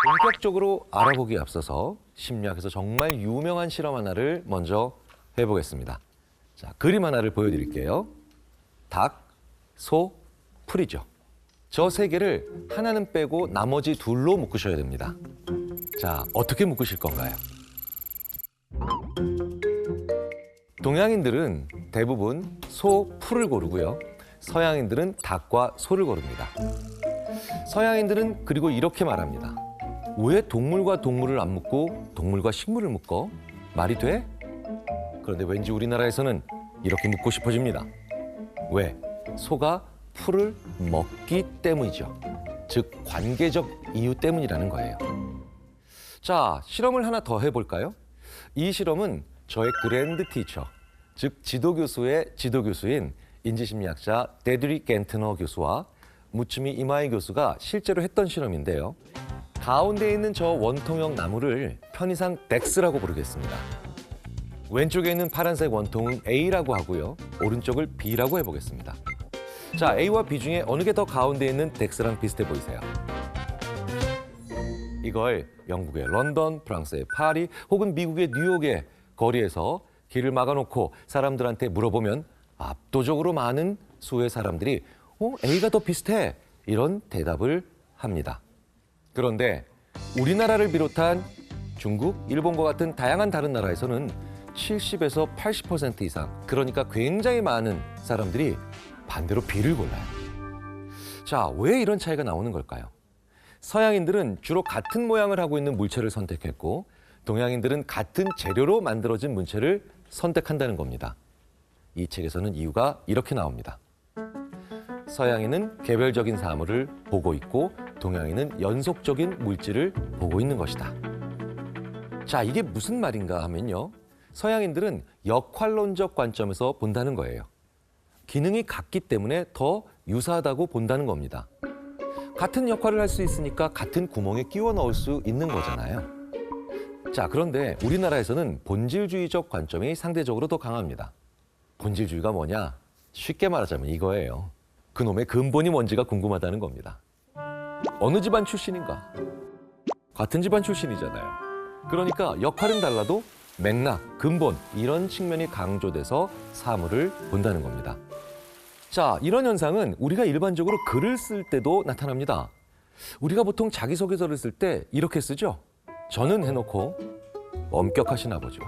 본격적으로 알아보기에 앞서서 심리학에서 정말 유명한 실험 하나를 먼저 해보겠습니다. 자, 그림 하나를 보여드릴게요. 닭, 소, 풀이죠. 저 세 개를 하나는 빼고 나머지 둘로 묶으셔야 됩니다. 자, 어떻게 묶으실 건가요? 동양인들은 대부분 소, 풀을 고르고요. 서양인들은 닭과 소를 고릅니다. 서양인들은 그리고 이렇게 말합니다. 왜 동물과 동물을 안 묶고 동물과 식물을 묶어? 말이 돼? 그런데 왠지 우리나라에서는 이렇게 묻고 싶어집니다. 왜? 소가 풀을 먹기 때문이죠. 즉 관계적 이유 때문이라는 거예요. 자, 실험을 하나 더 해볼까요? 이 실험은 저의 그랜드 티처, 즉 지도교수의 지도교수인 인지심리학자 데드릭 겐트너 교수와 무츠미 이마이 교수가 실제로 했던 실험인데요. 가운데 있는 저 원통형 나무를 편의상 덱스라고 부르겠습니다. 왼쪽에 있는 파란색 원통은 A라고 하고요. 오른쪽을 B라고 해보겠습니다. 자, A와 B 중에 어느 게 더 가운데 있는 덱스랑 비슷해 보이세요? 이걸 영국의 런던, 프랑스의 파리 혹은 미국의 뉴욕의 거리에서 길을 막아놓고 사람들한테 물어보면 압도적으로 많은 수의 사람들이 A가 더 비슷해 이런 대답을 합니다. 그런데 우리나라를 비롯한 중국, 일본과 같은 다양한 다른 나라에서는 70에서 80% 이상, 그러니까 굉장히 많은 사람들이 반대로 B를 골라요. 자, 왜 이런 차이가 나오는 걸까요? 서양인들은 주로 같은 모양을 하고 있는 물체를 선택했고 동양인들은 같은 재료로 만들어진 물체를 선택한다는 겁니다. 이 책에서는 이유가 이렇게 나옵니다. 서양인은 개별적인 사물을 보고 있고 동양인은 연속적인 물질을 보고 있는 것이다. 자, 이게 무슨 말인가 하면요. 서양인들은 역할론적 관점에서 본다는 거예요. 기능이 같기 때문에 더 유사하다고 본다는 겁니다. 같은 역할을 할 수 있으니까 같은 구멍에 끼워 넣을 수 있는 거잖아요. 자, 그런데 우리나라에서는 본질주의적 관점이 상대적으로 더 강합니다. 본질주의가 뭐냐? 쉽게 말하자면 이거예요. 그놈의 근본이 뭔지가 궁금하다는 겁니다. 어느 집안 출신인가? 같은 집안 출신이잖아요. 그러니까 역할은 달라도 맥락, 근본 이런 측면이 강조돼서 사물을 본다는 겁니다. 자, 이런 현상은 우리가 일반적으로 글을 쓸 때도 나타납니다. 우리가 보통 자기소개서를 쓸 때 이렇게 쓰죠. 저는 해놓고 엄격하신 아버지와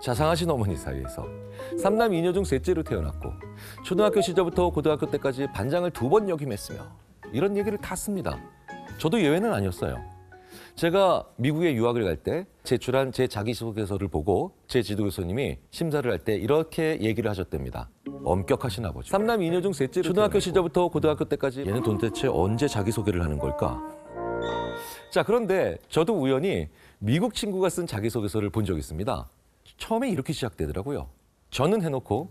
자상하신 어머니 사이에서 3남 2녀 중 셋째로 태어났고 초등학교 시절부터 고등학교 때까지 반장을 2번 역임했으며 이런 얘기를 다 씁니다. 저도 예외는 아니었어요. 제가 미국에 유학을 갈 때 제출한 제 자기소개서를 보고 제 지도교수님이 심사를 할 때 이렇게 얘기를 하셨답니다. 엄격하신 아버지. 3남 2녀 중 셋째로 초등학교 시절부터 고등학교 때까지 얘는 도대체 언제 자기소개를 하는 걸까? 자, 그런데 저도 우연히 미국 친구가 쓴 자기소개서를 본 적이 있습니다. 처음에 이렇게 시작되더라고요. 저는 해놓고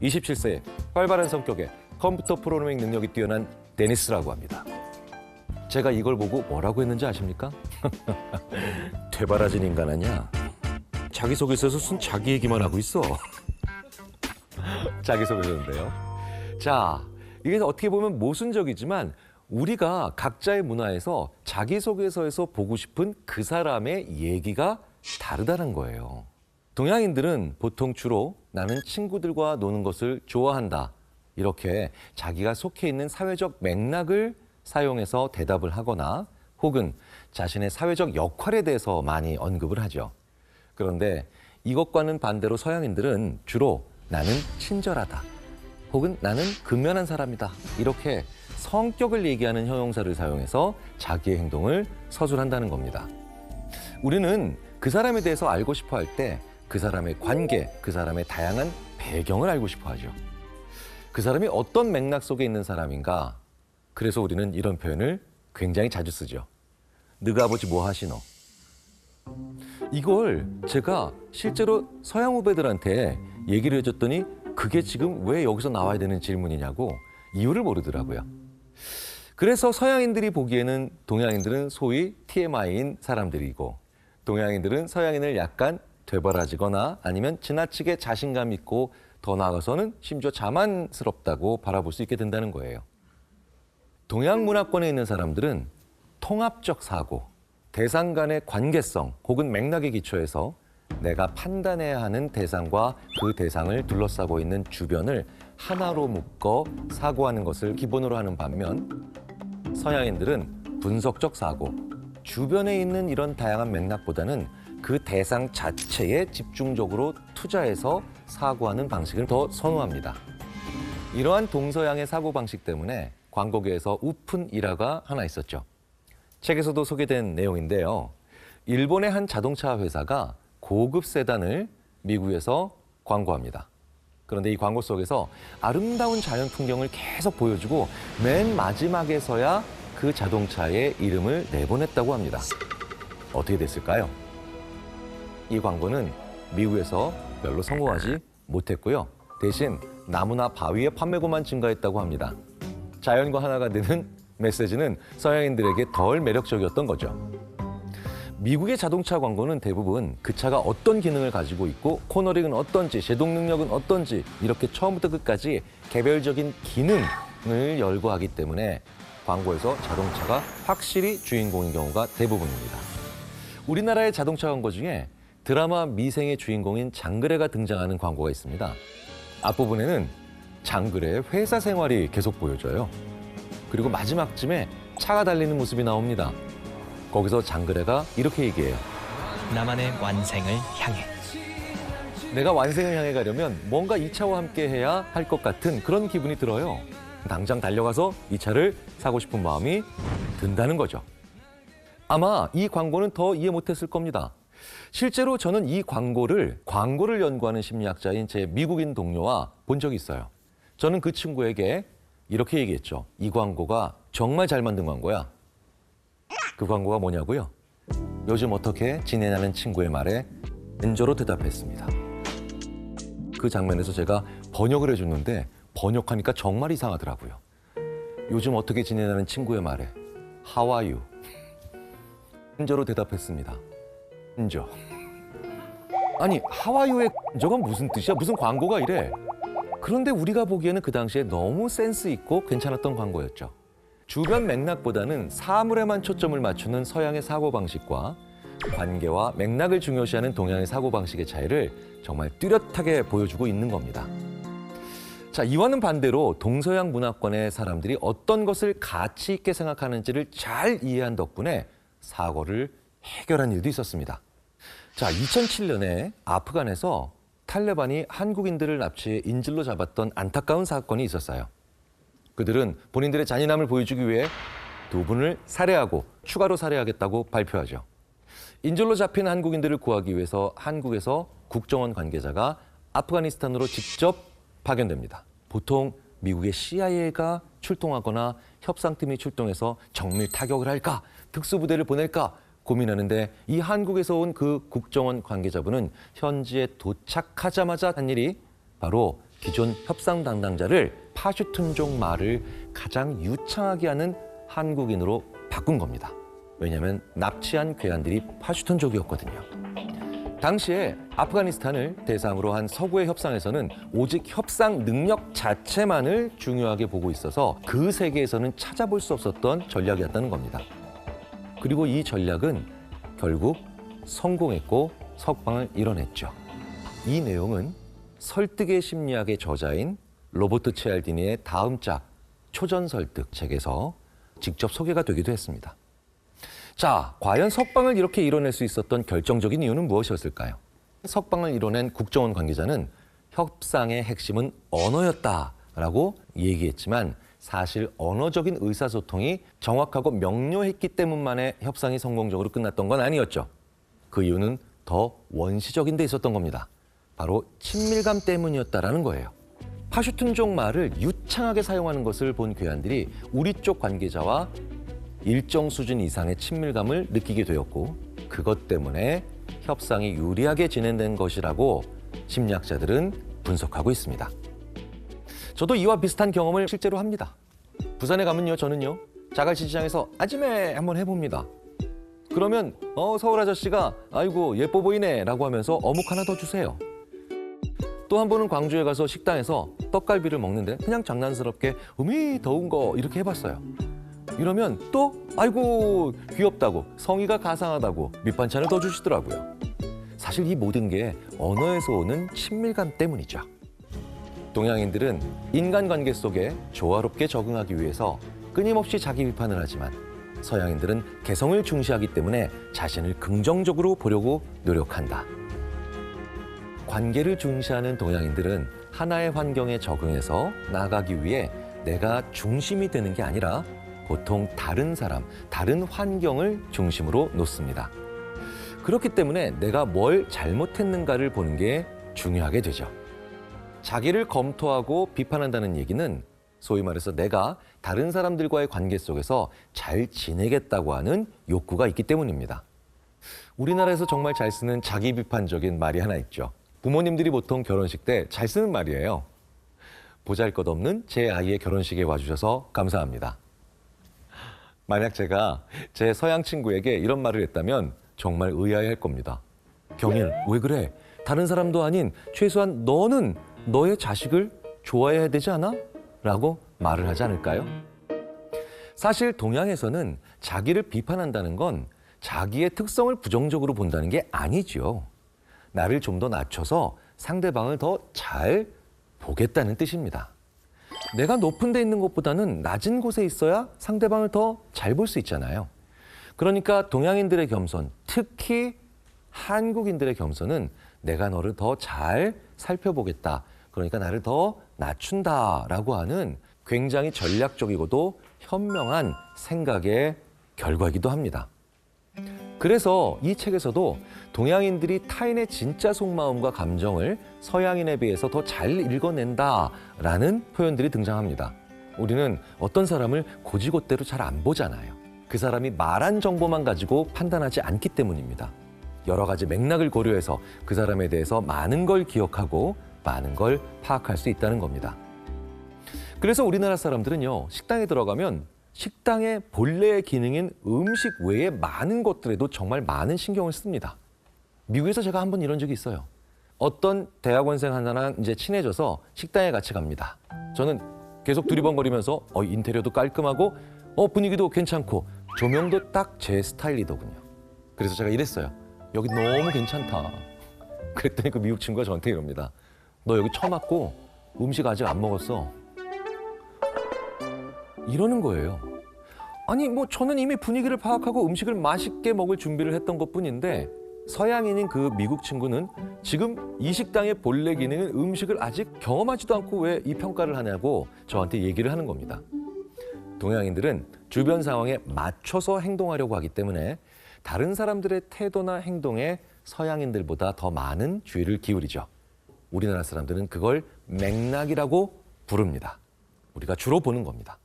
27세 활발한 성격에 컴퓨터 프로그래밍 능력이 뛰어난 데니스라고 합니다. 제가 이걸 보고 뭐라고 했는지 아십니까? 되바라진 인간 아니야. 자기소개서에서 쓴 자기 얘기만 하고 있어. 자기소개서인데요. 자, 이게 어떻게 보면 모순적이지만 우리가 각자의 문화에서 자기소개서에서 보고 싶은 그 사람의 얘기가 다르다는 거예요. 동양인들은 보통 주로 나는 친구들과 노는 것을 좋아한다. 이렇게 자기가 속해 있는 사회적 맥락을 사용해서 대답을 하거나 혹은 자신의 사회적 역할에 대해서 많이 언급을 하죠. 그런데 이것과는 반대로 서양인들은 주로 나는 친절하다 혹은 나는 근면한 사람이다 이렇게 성격을 얘기하는 형용사를 사용해서 자기의 행동을 서술한다는 겁니다. 우리는 그 사람에 대해서 알고 싶어 할 때 그 사람의 관계, 그 사람의 다양한 배경을 알고 싶어 하죠. 그 사람이 어떤 맥락 속에 있는 사람인가. 그래서 우리는 이런 표현을 굉장히 자주 쓰죠. 너가 아버지 뭐 하시노? 이걸 제가 실제로 서양 후배들한테 얘기를 해줬더니 그게 지금 왜 여기서 나와야 되는 질문이냐고 이유를 모르더라고요. 그래서 서양인들이 보기에는 동양인들은 소위 TMI인 사람들이고 동양인들은 서양인을 약간 되바라지거나 아니면 지나치게 자신감 있고 더 나아가서는 심지어 자만스럽다고 바라볼 수 있게 된다는 거예요. 동양 문화권에 있는 사람들은 통합적 사고, 대상 간의 관계성 혹은 맥락에 기초해서 내가 판단해야 하는 대상과 그 대상을 둘러싸고 있는 주변을 하나로 묶어 사고하는 것을 기본으로 하는 반면 서양인들은 분석적 사고, 주변에 있는 이런 다양한 맥락보다는 그 대상 자체에 집중적으로 투자해서 사고하는 방식을 더 선호합니다. 이러한 동서양의 사고방식 때문에 광고계에서 우픈 일화가 하나 있었죠. 책에서도 소개된 내용인데요. 일본의 한 자동차 회사가 고급 세단을 미국에서 광고합니다. 그런데 이 광고 속에서 아름다운 자연 풍경을 계속 보여주고 맨 마지막에서야 그 자동차의 이름을 내보냈다고 합니다. 어떻게 됐을까요? 이 광고는 미국에서 별로 성공하지 못했고요. 대신 나무나 바위의 판매고만 증가했다고 합니다. 자연과 하나가 되는 메시지는 서양인들에게 덜 매력적이었던 거죠. 미국의 자동차 광고는 대부분 그 차가 어떤 기능을 가지고 있고 코너링은 어떤지, 제동 능력은 어떤지 이렇게 처음부터 끝까지 개별적인 기능을 열거하기 때문에 광고에서 자동차가 확실히 주인공인 경우가 대부분입니다. 우리나라의 자동차 광고 중에 드라마 미생의 주인공인 장그래가 등장하는 광고가 있습니다. 앞부분에는 장그래의 회사 생활이 계속 보여져요. 그리고 마지막쯤에 차가 달리는 모습이 나옵니다. 거기서 장그래가 이렇게 얘기해요. 나만의 완생을 향해. 내가 완생을 향해 가려면 뭔가 이 차와 함께 해야 할 것 같은 그런 기분이 들어요. 당장 달려가서 이 차를 사고 싶은 마음이 든다는 거죠. 아마 이 광고는 더 이해 못했을 겁니다. 실제로 저는 이 광고를 연구하는 심리학자인 제 미국인 동료와 본 적이 있어요. 저는 그 친구에게 이렇게 얘기했죠. 이 광고가 정말 잘 만든 광고야. 그 광고가 뭐냐고요? 요즘 어떻게 지내냐는 친구의 말에 은조로 대답했습니다. 그 장면에서 제가 번역을 해줬는데 번역하니까 정말 이상하더라고요. 요즘 어떻게 지내냐는 친구의 말에 How are you? 은조로 대답했습니다. 은조. 아니, How are you의 은조가 무슨 뜻이야? 무슨 광고가 이래? 그런데 우리가 보기에는 그 당시에 너무 센스 있고 괜찮았던 광고였죠. 주변 맥락보다는 사물에만 초점을 맞추는 서양의 사고방식과 관계와 맥락을 중요시하는 동양의 사고방식의 차이를 정말 뚜렷하게 보여주고 있는 겁니다. 자, 이와는 반대로 동서양 문화권의 사람들이 어떤 것을 가치 있게 생각하는지를 잘 이해한 덕분에 사고를 해결한 일도 있었습니다. 자, 2007년에 아프간에서 탈레반이 한국인들을 납치해 인질로 잡았던 안타까운 사건이 있었어요. 그들은 본인들의 잔인함을 보여주기 위해 두 분을 살해하고 추가로 살해하겠다고 발표하죠. 인질로 잡힌 한국인들을 구하기 위해서 한국에서 국정원 관계자가 아프가니스탄으로 직접 파견됩니다. 보통 미국의 CIA가 출동하거나 협상팀이 출동해서 정밀 타격을 할까, 특수부대를 보낼까 고민하는데 이 한국에서 온 그 국정원 관계자분은 현지에 도착하자마자 한 일이 바로 기존 협상 담당자를 파슈툰족 말을 가장 유창하게 하는 한국인으로 바꾼 겁니다. 왜냐하면 납치한 괴한들이 파슈툰족이었거든요. 당시에 아프가니스탄을 대상으로 한 서구의 협상에서는 오직 협상 능력 자체만을 중요하게 보고 있어서 그 세계에서는 찾아볼 수 없었던 전략이었다는 겁니다. 그리고 이 전략은 결국 성공했고 석방을 이뤄냈죠. 이 내용은 설득의 심리학의 저자인 로버트 치알디니의 다음 작 초전설득 책에서 직접 소개가 되기도 했습니다. 자, 과연 석방을 이렇게 이뤄낼 수 있었던 결정적인 이유는 무엇이었을까요? 석방을 이뤄낸 국정원 관계자는 협상의 핵심은 언어였다라고 얘기했지만 사실 언어적인 의사소통이 정확하고 명료했기 때문만에 협상이 성공적으로 끝났던 건 아니었죠. 그 이유는 더 원시적인 데 있었던 겁니다. 바로 친밀감 때문이었다라는 거예요. 파슈툰족 말을 유창하게 사용하는 것을 본 괴한들이 우리 쪽 관계자와 일정 수준 이상의 친밀감을 느끼게 되었고 그것 때문에 협상이 유리하게 진행된 것이라고 심리학자들은 분석하고 있습니다. 저도 이와 비슷한 경험을 실제로 합니다. 부산에 가면요, 저는요, 자갈치시장에서 아지매 한번 해봅니다. 그러면 서울 아저씨가 아이고 예뻐 보이네 라고 하면서 어묵 하나 더 주세요. 또 한 번은 광주에 가서 식당에서 떡갈비를 먹는데 그냥 장난스럽게 더운 거 이렇게 해봤어요. 이러면 또 아이고 귀엽다고 성의가 가상하다고 밑반찬을 더 주시더라고요. 사실 이 모든 게 언어에서 오는 친밀감 때문이죠. 동양인들은 인간관계 속에 조화롭게 적응하기 위해서 끊임없이 자기 비판을 하지만 서양인들은 개성을 중시하기 때문에 자신을 긍정적으로 보려고 노력한다. 관계를 중시하는 동양인들은 하나의 환경에 적응해서 나아가기 위해 내가 중심이 되는 게 아니라 보통 다른 사람, 다른 환경을 중심으로 놓습니다. 그렇기 때문에 내가 뭘 잘못했는가를 보는 게 중요하게 되죠. 자기를 검토하고 비판한다는 얘기는 소위 말해서 내가 다른 사람들과의 관계 속에서 잘 지내겠다고 하는 욕구가 있기 때문입니다. 우리나라에서 정말 잘 쓰는 자기 비판적인 말이 하나 있죠. 부모님들이 보통 결혼식 때 잘 쓰는 말이에요. 보잘것없는 제 아이의 결혼식에 와주셔서 감사합니다. 만약 제가 제 서양 친구에게 이런 말을 했다면 정말 의아해할 겁니다. 경일, 왜 그래? 다른 사람도 아닌 최소한 너는 너의 자식을 좋아해야 되지 않아? 라고 말을 하지 않을까요? 사실 동양에서는 자기를 비판한다는 건 자기의 특성을 부정적으로 본다는 게 아니죠. 나를 좀 더 낮춰서 상대방을 더 잘 보겠다는 뜻입니다. 내가 높은 데 있는 것보다는 낮은 곳에 있어야 상대방을 더 잘 볼 수 있잖아요. 그러니까 동양인들의 겸손, 특히 한국인들의 겸손은 내가 너를 더 잘 살펴보겠다. 그러니까 나를 더 낮춘다라고 하는 굉장히 전략적이고도 현명한 생각의 결과이기도 합니다. 그래서 이 책에서도 동양인들이 타인의 진짜 속마음과 감정을 서양인에 비해서 더 잘 읽어낸다라는 표현들이 등장합니다. 우리는 어떤 사람을 고지고대로 잘 안 보잖아요. 그 사람이 말한 정보만 가지고 판단하지 않기 때문입니다. 여러 가지 맥락을 고려해서 그 사람에 대해서 많은 걸 기억하고 많은 걸 파악할 수 있다는 겁니다. 그래서 우리나라 사람들은요, 식당에 들어가면 식당의 본래의 기능인 음식 외에 많은 것들에도 정말 많은 신경을 씁니다. 미국에서 제가 한번 이런 적이 있어요. 어떤 대학원생 하나랑 이제 친해져서 식당에 같이 갑니다. 저는 계속 두리번거리면서 인테리어도 깔끔하고 분위기도 괜찮고 조명도 딱 제 스타일이더군요. 그래서 제가 이랬어요. 여기 너무 괜찮다. 그랬더니 그 미국 친구가 저한테 이럽니다. 너 여기 처음 왔고 음식 아직 안 먹었어. 이러는 거예요. 아니 저는 이미 분위기를 파악하고 음식을 맛있게 먹을 준비를 했던 것뿐인데 서양인인 그 미국 친구는 지금 이 식당의 본래 기능은 음식을 아직 경험하지도 않고 왜 이 평가를 하냐고 저한테 얘기를 하는 겁니다. 동양인들은 주변 상황에 맞춰서 행동하려고 하기 때문에 다른 사람들의 태도나 행동에 서양인들보다 더 많은 주의를 기울이죠. 우리나라 사람들은 그걸 맥락이라고 부릅니다. 우리가 주로 보는 겁니다.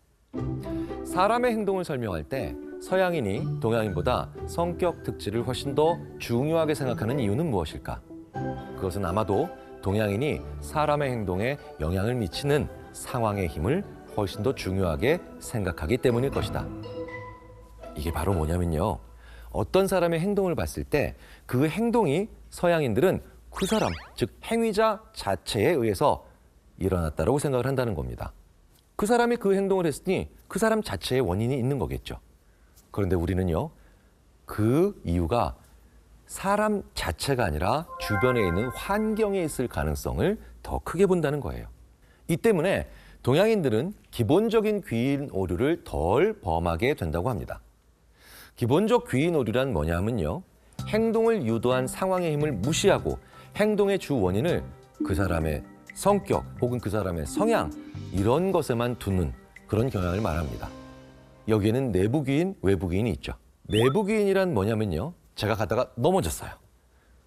사람의 행동을 설명할 때 서양인이 동양인보다 성격 특질을 훨씬 더 중요하게 생각하는 이유는 무엇일까? 그것은 아마도 동양인이 사람의 행동에 영향을 미치는 상황의 힘을 훨씬 더 중요하게 생각하기 때문일 것이다. 이게 바로 뭐냐면요. 어떤 사람의 행동을 봤을 때 그 행동이 서양인들은 그 사람, 즉 행위자 자체에 의해서 일어났다고 생각을 한다는 겁니다. 그 사람이 그 행동을 했으니 그 사람 자체의 원인이 있는 거겠죠. 그런데 우리는요, 그 이유가 사람 자체가 아니라 주변에 있는 환경에 있을 가능성을 더 크게 본다는 거예요. 이 때문에 동양인들은 기본적인 귀인 오류를 덜 범하게 된다고 합니다. 기본적 귀인 오류란 뭐냐면요, 행동을 유도한 상황의 힘을 무시하고 행동의 주 원인을 그 사람의 성격 혹은 그 사람의 성향 이런 것에만 두는 그런 경향을 말합니다. 여기에는 내부귀인, 외부귀인이 있죠. 내부귀인이란 뭐냐면요, 제가 가다가 넘어졌어요.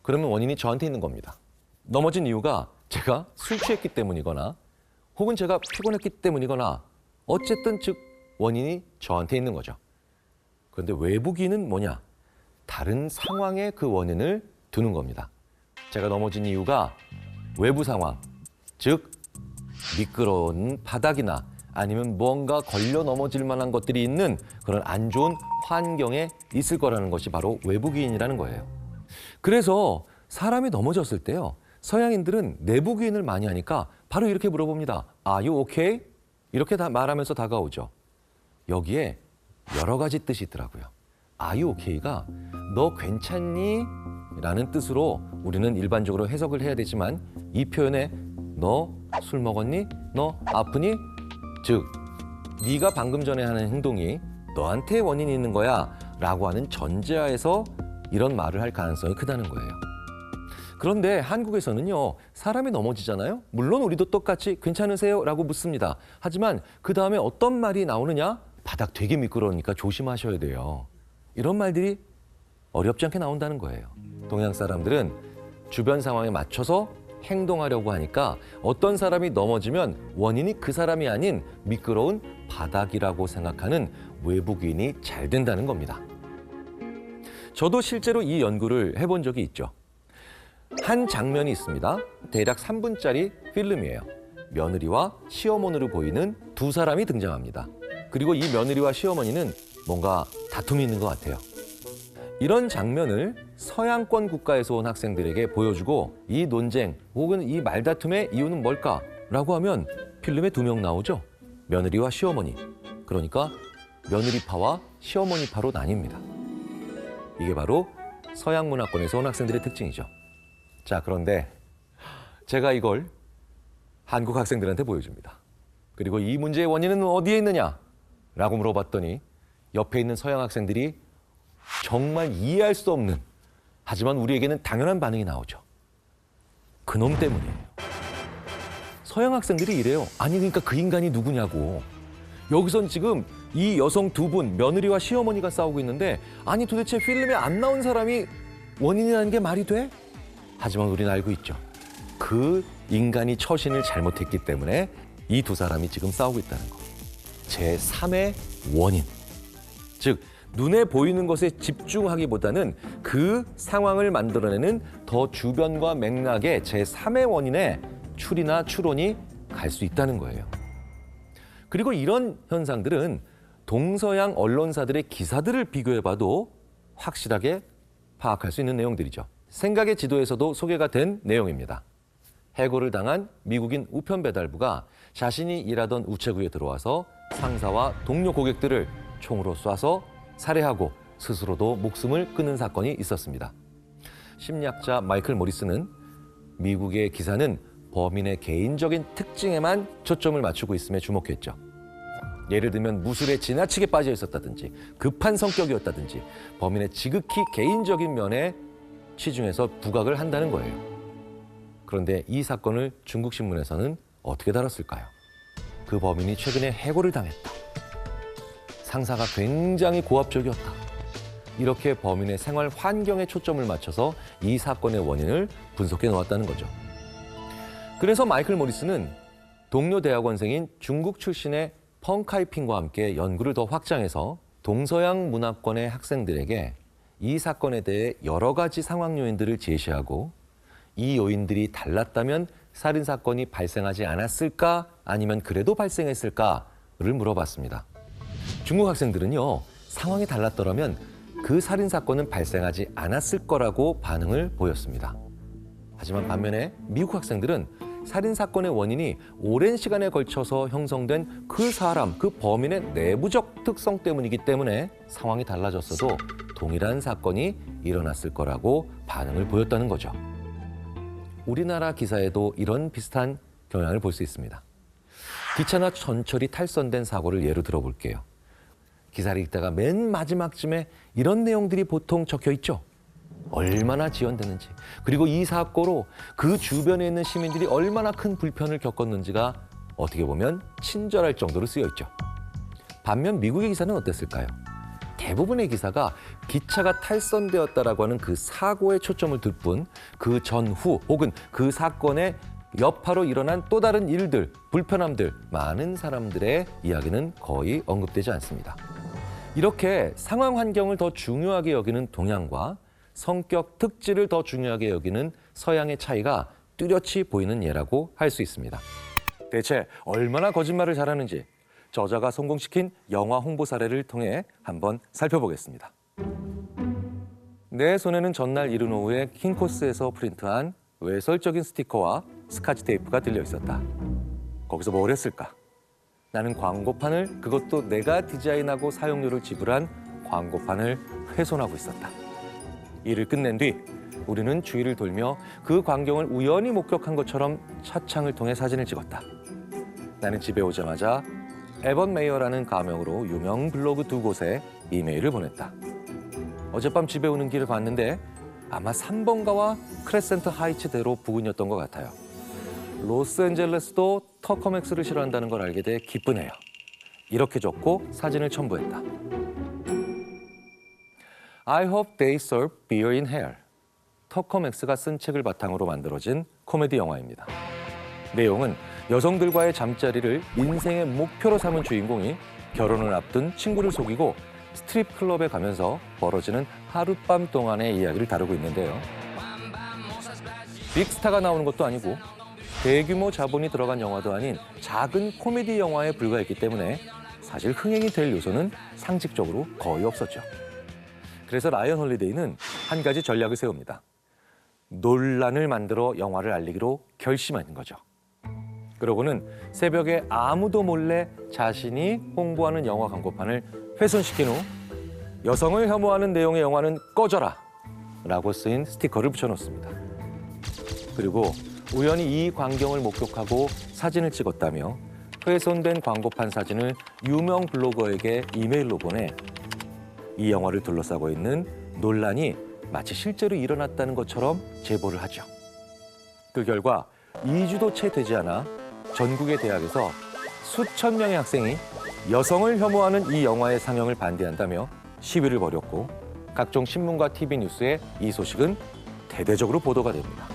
그러면 원인이 저한테 있는 겁니다. 넘어진 이유가 제가 술 취했기 때문이거나 혹은 제가 피곤했기 때문이거나 어쨌든 즉 원인이 저한테 있는 거죠. 그런데 외부귀인은 뭐냐? 다른 상황에 그 원인을 두는 겁니다. 제가 넘어진 이유가 외부 상황, 즉 미끄러운 바닥이나 아니면 뭔가 걸려 넘어질 만한 것들이 있는 그런 안 좋은 환경에 있을 거라는 것이 바로 외부귀인이라는 거예요. 그래서 사람이 넘어졌을 때요, 서양인들은 내부귀인을 많이 하니까 바로 이렇게 물어봅니다. Are you okay? 이렇게 다 말하면서 다가오죠. 여기에 여러 가지 뜻이 있더라고요. Are you okay가 너 괜찮니? 라는 뜻으로 우리는 일반적으로 해석을 해야 되지만 이 표현에 너 술 먹었니? 너 아프니? 즉 네가 방금 전에 하는 행동이 너한테 원인이 있는 거야 라고 하는 전제하에서 이런 말을 할 가능성이 크다는 거예요. 그런데 한국에서는요, 사람이 넘어지잖아요. 물론 우리도 똑같이 괜찮으세요? 라고 묻습니다. 하지만 그 다음에 어떤 말이 나오느냐? 바닥 되게 미끄러우니까 조심하셔야 돼요. 이런 말들이 어렵지 않게 나온다는 거예요. 동양 사람들은 주변 상황에 맞춰서 행동하려고 하니까 어떤 사람이 넘어지면 원인이 그 사람이 아닌 미끄러운 바닥이라고 생각하는 외국인이 잘 된다는 겁니다. 저도 실제로 이 연구를 해본 적이 있죠. 한 장면이 있습니다. 대략 3분짜리 필름이에요. 며느리와 시어머니로 보이는 두 사람이 등장합니다. 그리고 이 며느리와 시어머니는 뭔가 다툼이 있는 것 같아요. 이런 장면을 서양권 국가에서 온 학생들에게 보여주고 이 논쟁 혹은 이 말다툼의 이유는 뭘까라고 하면 필름에 2명 나오죠. 며느리와 시어머니. 그러니까 며느리파와 시어머니파로 나뉩니다. 이게 바로 서양 문화권에서 온 학생들의 특징이죠. 자, 그런데 제가 이걸 한국 학생들한테 보여줍니다. 그리고 이 문제의 원인은 어디에 있느냐라고 물어봤더니 옆에 있는 서양 학생들이 정말 이해할 수 없는, 하지만 우리에게는 당연한 반응이 나오죠. 그놈 때문이에요. 서양 학생들이 이래요. 아니 그러니까 그 인간이 누구냐고. 여기선 지금 이 여성 2분, 며느리와 시어머니가 싸우고 있는데 아니 도대체 필름에 안 나온 사람이 원인이라는 게 말이 돼? 하지만 우리는 알고 있죠. 그 인간이 처신을 잘못했기 때문에 이 두 사람이 지금 싸우고 있다는 거. 제3의 원인. 즉 눈에 보이는 것에 집중하기보다는 그 상황을 만들어내는 더 주변과 맥락의 제3의 원인에 추리나 추론이 갈 수 있다는 거예요. 그리고 이런 현상들은 동서양 언론사들의 기사들을 비교해봐도 확실하게 파악할 수 있는 내용들이죠. 생각의 지도에서도 소개가 된 내용입니다. 해고를 당한 미국인 우편 배달부가 자신이 일하던 우체국에 들어와서 상사와 동료 고객들을 총으로 쏴서 살해하고 스스로도 목숨을 끊은 사건이 있었습니다. 심리학자 마이클 모리스는 미국의 기사는 범인의 개인적인 특징에만 초점을 맞추고 있음에 주목했죠. 예를 들면 무술에 지나치게 빠져 있었다든지 급한 성격이었다든지 범인의 지극히 개인적인 면에 치중해서 부각을 한다는 거예요. 그런데 이 사건을 중국 신문에서는 어떻게 다뤘을까요? 그 범인이 최근에 해고를 당했다. 상사가 굉장히 고압적이었다. 이렇게 범인의 생활 환경에 초점을 맞춰서 이 사건의 원인을 분석해 놓았다는 거죠. 그래서 마이클 모리스는 동료 대학원생인 중국 출신의 펑카이핑과 함께 연구를 더 확장해서 동서양 문화권의 학생들에게 이 사건에 대해 여러 가지 상황 요인들을 제시하고 이 요인들이 달랐다면 살인 사건이 발생하지 않았을까 아니면 그래도 발생했을까를 물어봤습니다. 중국 학생들은요, 상황이 달랐더라면 그 살인 사건은 발생하지 않았을 거라고 반응을 보였습니다. 하지만 반면에 미국 학생들은 살인 사건의 원인이 오랜 시간에 걸쳐서 형성된 그 사람, 그 범인의 내부적 특성 때문이기 때문에 상황이 달라졌어도 동일한 사건이 일어났을 거라고 반응을 보였다는 거죠. 우리나라 기사에도 이런 비슷한 경향을 볼 수 있습니다. 기차나 전철이 탈선된 사고를 예로 들어볼게요. 기사를 읽다가 맨 마지막쯤에 이런 내용들이 보통 적혀 있죠. 얼마나 지연됐는지, 그리고 이 사고로 그 주변에 있는 시민들이 얼마나 큰 불편을 겪었는지가 어떻게 보면 친절할 정도로 쓰여 있죠. 반면 미국의 기사는 어땠을까요? 대부분의 기사가 기차가 탈선되었다라고 하는 그 사고에 초점을 둘 뿐 그 전후 혹은 그 사건의 여파로 일어난 또 다른 일들, 불편함들, 많은 사람들의 이야기는 거의 언급되지 않습니다. 이렇게 상황 환경을 더 중요하게 여기는 동양과 성격 특질을 더 중요하게 여기는 서양의 차이가 뚜렷이 보이는 예라고 할 수 있습니다. 대체 얼마나 거짓말을 잘하는지 저자가 성공시킨 영화 홍보 사례를 통해 한번 살펴보겠습니다. 내 손에는 전날 이른 오후에 킹코스에서 프린트한 외설적인 스티커와 스카치 테이프가 들려 있었다. 거기서 뭘 했을까? 나는 광고판을, 그것도 내가 디자인하고 사용료를 지불한 광고판을 훼손하고 있었다. 일을 끝낸 뒤 우리는 주위를 돌며 그 광경을 우연히 목격한 것처럼 차창을 통해 사진을 찍었다. 나는 집에 오자마자 에번 메이어라는 가명으로 유명 블로그 2곳에 이메일을 보냈다. 어젯밤 집에 오는 길을 봤는데 아마 3번가와 크레센트 하이츠대로 부근이었던 것 같아요. 로스앤젤레스도 터커맥스를 싫어한다는 걸 알게 돼 기쁘네요. 이렇게 적고 사진을 첨부했다. I hope they serve beer in hell. 터커맥스가 쓴 책을 바탕으로 만들어진 코미디 영화입니다. 내용은 여성들과의 잠자리를 인생의 목표로 삼은 주인공이 결혼을 앞둔 친구를 속이고 스트립 클럽에 가면서 벌어지는 하룻밤 동안의 이야기를 다루고 있는데요. 빅스타가 나오는 것도 아니고 대규모 자본이 들어간 영화도 아닌 작은 코미디 영화에 불과했기 때문에 사실 흥행이 될 요소는 상식적으로 거의 없었죠. 그래서 라이언 홀리데이는 한 가지 전략을 세웁니다. 논란을 만들어 영화를 알리기로 결심한 거죠. 그러고는 새벽에 아무도 몰래 자신이 홍보하는 영화 광고판을 훼손시킨 후 여성을 혐오하는 내용의 영화는 꺼져라 라고 쓰인 스티커를 붙여놓습니다. 그리고 우연히 이 광경을 목격하고 사진을 찍었다며 훼손된 광고판 사진을 유명 블로거에게 이메일로 보내 이 영화를 둘러싸고 있는 논란이 마치 실제로 일어났다는 것처럼 제보를 하죠. 그 결과 2주도 채 되지 않아 전국의 대학에서 수천 명의 학생이 여성을 혐오하는 이 영화의 상영을 반대한다며 시위를 벌였고 각종 신문과 TV 뉴스에 이 소식은 대대적으로 보도가 됩니다.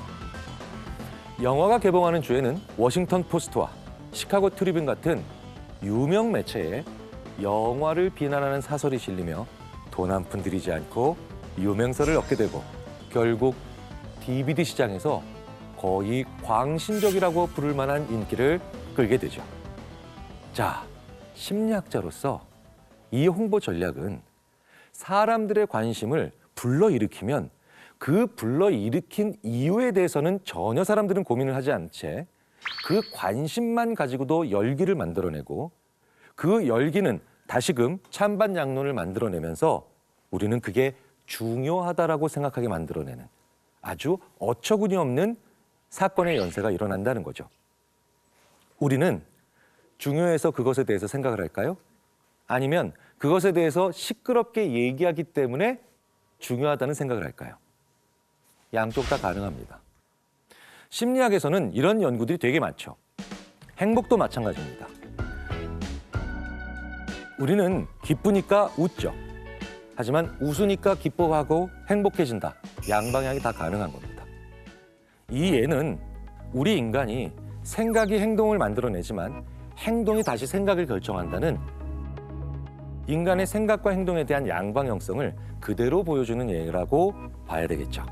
영화가 개봉하는 주에는 워싱턴 포스트와 시카고 트리뷴 같은 유명 매체에 영화를 비난하는 사설이 실리며 돈 한 푼 들이지 않고 유명세를 얻게 되고 결국 DVD 시장에서 거의 광신적이라고 부를 만한 인기를 끌게 되죠. 자, 심리학자로서 이 홍보 전략은 사람들의 관심을 불러일으키면 그 불러일으킨 이유에 대해서는 전혀 사람들은 고민을 하지 않은 채 그 관심만 가지고도 열기를 만들어내고 그 열기는 다시금 찬반 양론을 만들어내면서 우리는 그게 중요하다라고 생각하게 만들어내는 아주 어처구니 없는 사건의 연쇄가 일어난다는 거죠. 우리는 중요해서 그것에 대해서 생각을 할까요? 아니면 그것에 대해서 시끄럽게 얘기하기 때문에 중요하다는 생각을 할까요? 양쪽 다 가능합니다. 심리학에서는 이런 연구들이 되게 많죠. 행복도 마찬가지입니다. 우리는 기쁘니까 웃죠. 하지만 웃으니까 기뻐하고 행복해진다. 양방향이 다 가능한 겁니다. 이 예는 우리 인간이 생각이 행동을 만들어내지만 행동이 다시 생각을 결정한다는 인간의 생각과 행동에 대한 양방향성을 그대로 보여주는 예라고 봐야 되겠죠.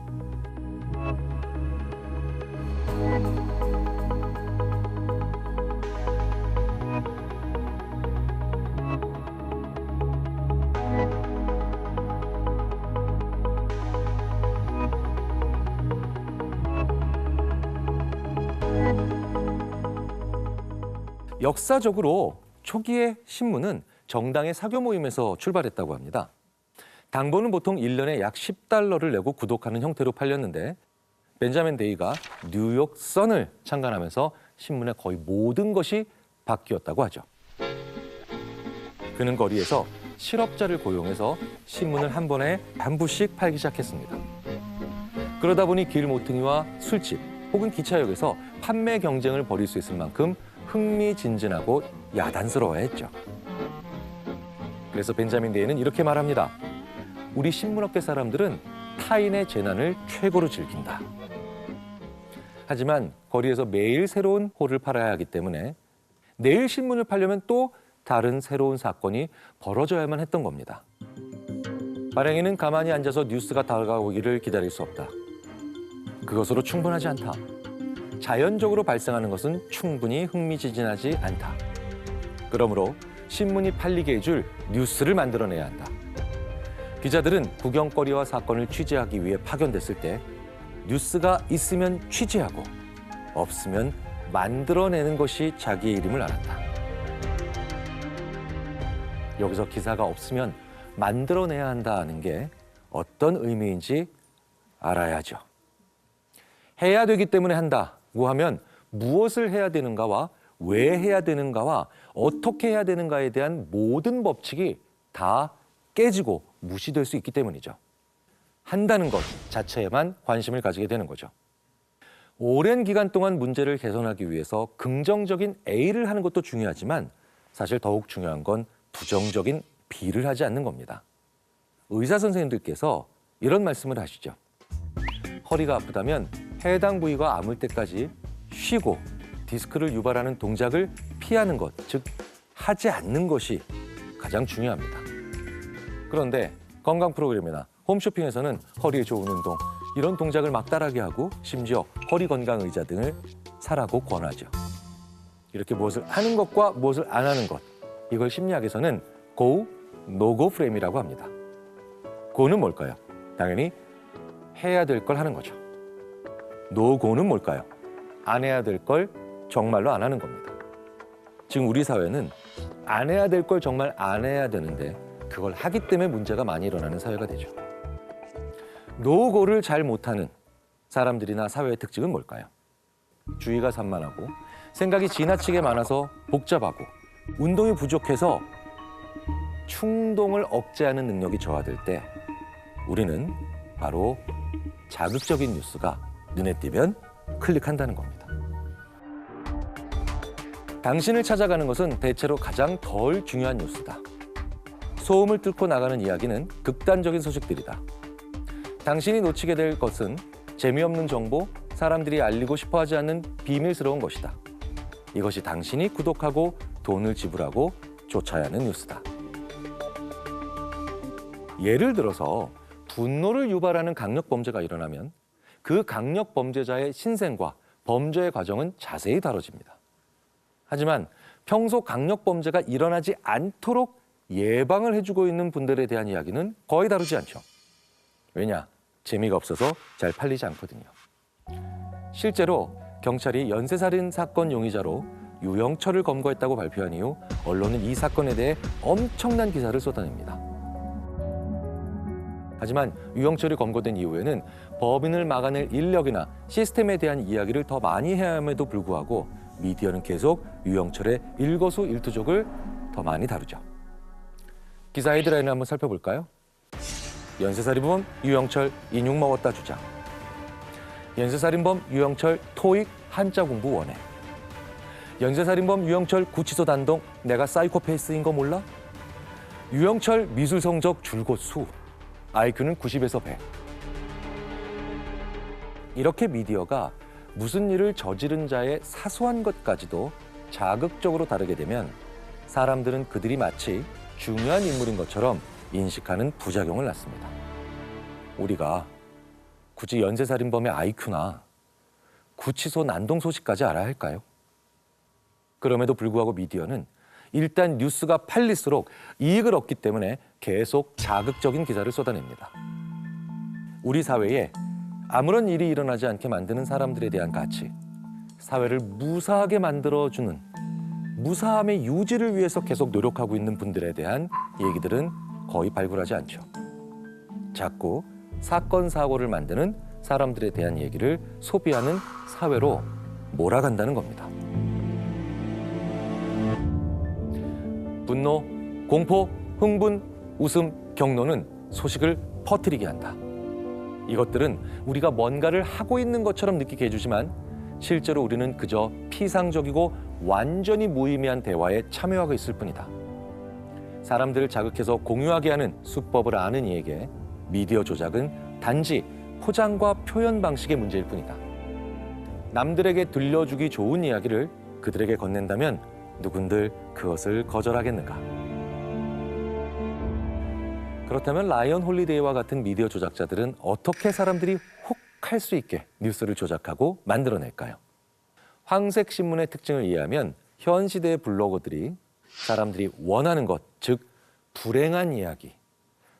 역사적으로 초기의 신문은 정당의 사교 모임에서 출발했다고 합니다. 당번은 보통 1년에 약 10달러를 내고 구독하는 형태로 팔렸는데 벤자민 데이가 뉴욕 선을 창간하면서 신문의 거의 모든 것이 바뀌었다고 하죠. 그는 거리에서 실업자를 고용해서 신문을 한 번에 한 부씩 팔기 시작했습니다. 그러다 보니 길모퉁이와 술집 혹은 기차역에서 판매 경쟁을 벌일 수 있을 만큼 흥미진진하고 야단스러워했죠. 그래서 벤자민 데이는 이렇게 말합니다. 우리 신문업계 사람들은 타인의 재난을 최고로 즐긴다. 하지만 거리에서 매일 새로운 홀을 팔아야 하기 때문에 내일 신문을 팔려면 또 다른 새로운 사건이 벌어져야만 했던 겁니다. 발행인은 가만히 앉아서 뉴스가 다가오기를 기다릴 수 없다. 그것으로 충분하지 않다. 자연적으로 발생하는 것은 충분히 흥미진진하지 않다. 그러므로 신문이 팔리게 해줄 뉴스를 만들어내야 한다. 기자들은 구경거리와 사건을 취재하기 위해 파견됐을 때 뉴스가 있으면 취재하고 없으면 만들어내는 것이 자기의 이름을 알았다. 여기서 기사가 없으면 만들어내야 한다는 게 어떤 의미인지 알아야죠. 해야 되기 때문에 한다고 하면 무엇을 해야 되는가와 왜 해야 되는가와 어떻게 해야 되는가에 대한 모든 법칙이 다 깨지고 무시될 수 있기 때문이죠. 한다는 것 자체에만 관심을 가지게 되는 거죠. 오랜 기간 동안 문제를 개선하기 위해서 긍정적인 A를 하는 것도 중요하지만 사실 더욱 중요한 건 부정적인 B를 하지 않는 겁니다. 의사 선생님들께서 이런 말씀을 하시죠. 허리가 아프다면 해당 부위가 아물 때까지 쉬고 디스크를 유발하는 동작을 피하는 것, 즉 하지 않는 것이 가장 중요합니다. 그런데 건강 프로그램이나 홈쇼핑에서는 허리에 좋은 운동, 이런 동작을 막 따라하게 하고 심지어 허리 건강 의자 등을 사라고 권하죠. 이렇게 무엇을 하는 것과 무엇을 안 하는 것, 이걸 심리학에서는 go, no-go 프레임이라고 합니다. go는 뭘까요? 당연히 해야 될 걸 하는 거죠. no-go는 뭘까요? 안 해야 될 걸 정말로 안 하는 겁니다. 지금 우리 사회는 안 해야 될 걸 정말 안 해야 되는데 그걸 하기 때문에 문제가 많이 일어나는 사회가 되죠. 노고를 잘 못하는 사람들이나 사회의 특징은 뭘까요? 주의가 산만하고 생각이 지나치게 많아서 복잡하고 운동이 부족해서 충동을 억제하는 능력이 저하될 때 우리는 바로 자극적인 뉴스가 눈에 띄면 클릭한다는 겁니다. 당신을 찾아가는 것은 대체로 가장 덜 중요한 뉴스다. 소음을 뚫고 나가는 이야기는 극단적인 소식들이다. 당신이 놓치게 될 것은 재미없는 정보, 사람들이 알리고 싶어 하지 않는 비밀스러운 것이다. 이것이 당신이 구독하고 돈을 지불하고 쫓아야 하는 뉴스다. 예를 들어서 분노를 유발하는 강력 범죄가 일어나면 그 강력 범죄자의 신생과 범죄의 과정은 자세히 다뤄집니다. 하지만 평소 강력 범죄가 일어나지 않도록 예방을 해주고 있는 분들에 대한 이야기는 거의 다루지 않죠. 왜냐? 재미가 없어서 잘 팔리지 않거든요. 실제로 경찰이 연쇄살인 사건 용의자로 유영철을 검거했다고 발표한 이후 언론은 이 사건에 대해 엄청난 기사를 쏟아냅니다. 하지만 유영철이 검거된 이후에는 범인을 막아낼 인력이나 시스템에 대한 이야기를 더 많이 해야 함에도 불구하고 미디어는 계속 유영철의 일거수일투족을 더 많이 다루죠. 기사 헤드라인을 한번 살펴볼까요? 연쇄살인범 유영철 인육 먹었다 주장. 연쇄살인범 유영철 토익 한자 공부 원해. 연쇄살인범 유영철 구치소 단동 내가 사이코패스인 거 몰라? 유영철 미술 성적 줄곧 수. IQ는 90에서 100. 이렇게 미디어가 무슨 일을 저지른 자의 사소한 것까지도 자극적으로 다루게 되면 사람들은 그들이 마치 중요한 인물인 것처럼 인식하는 부작용을 낳습니다. 우리가 굳이 연쇄살인범의 IQ나 구치소 난동 소식까지 알아야 할까요? 그럼에도 불구하고 미디어는 일단 뉴스가 팔릴수록 이익을 얻기 때문에 계속 자극적인 기사를 쏟아냅니다. 우리 사회에 아무런 일이 일어나지 않게 만드는 사람들에 대한 가치, 사회를 무사하게 만들어주는 무사함의 유지를 위해서 계속 노력하고 있는 분들에 대한 얘기들은 거의 발굴하지 않죠. 자꾸 사건, 사고를 만드는 사람들에 대한 얘기를 소비하는 사회로 몰아간다는 겁니다. 분노, 공포, 흥분, 웃음, 경로는 소식을 퍼뜨리게 한다. 이것들은 우리가 뭔가를 하고 있는 것처럼 느끼게 해주지만 실제로 우리는 그저 피상적이고 완전히 무의미한 대화에 참여하고 있을 뿐이다. 사람들을 자극해서 공유하게 하는 수법을 아는 이에게 미디어 조작은 단지 포장과 표현 방식의 문제일 뿐이다. 남들에게 들려주기 좋은 이야기를 그들에게 건넨다면 누군들 그것을 거절하겠는가? 그렇다면 라이언 홀리데이와 같은 미디어 조작자들은 어떻게 사람들이 혹 할 수 있게 뉴스를 조작하고 만들어낼까요? 황색 신문의 특징을 이해하면 현 시대의 블로거들이 사람들이 원하는 것, 즉 불행한 이야기,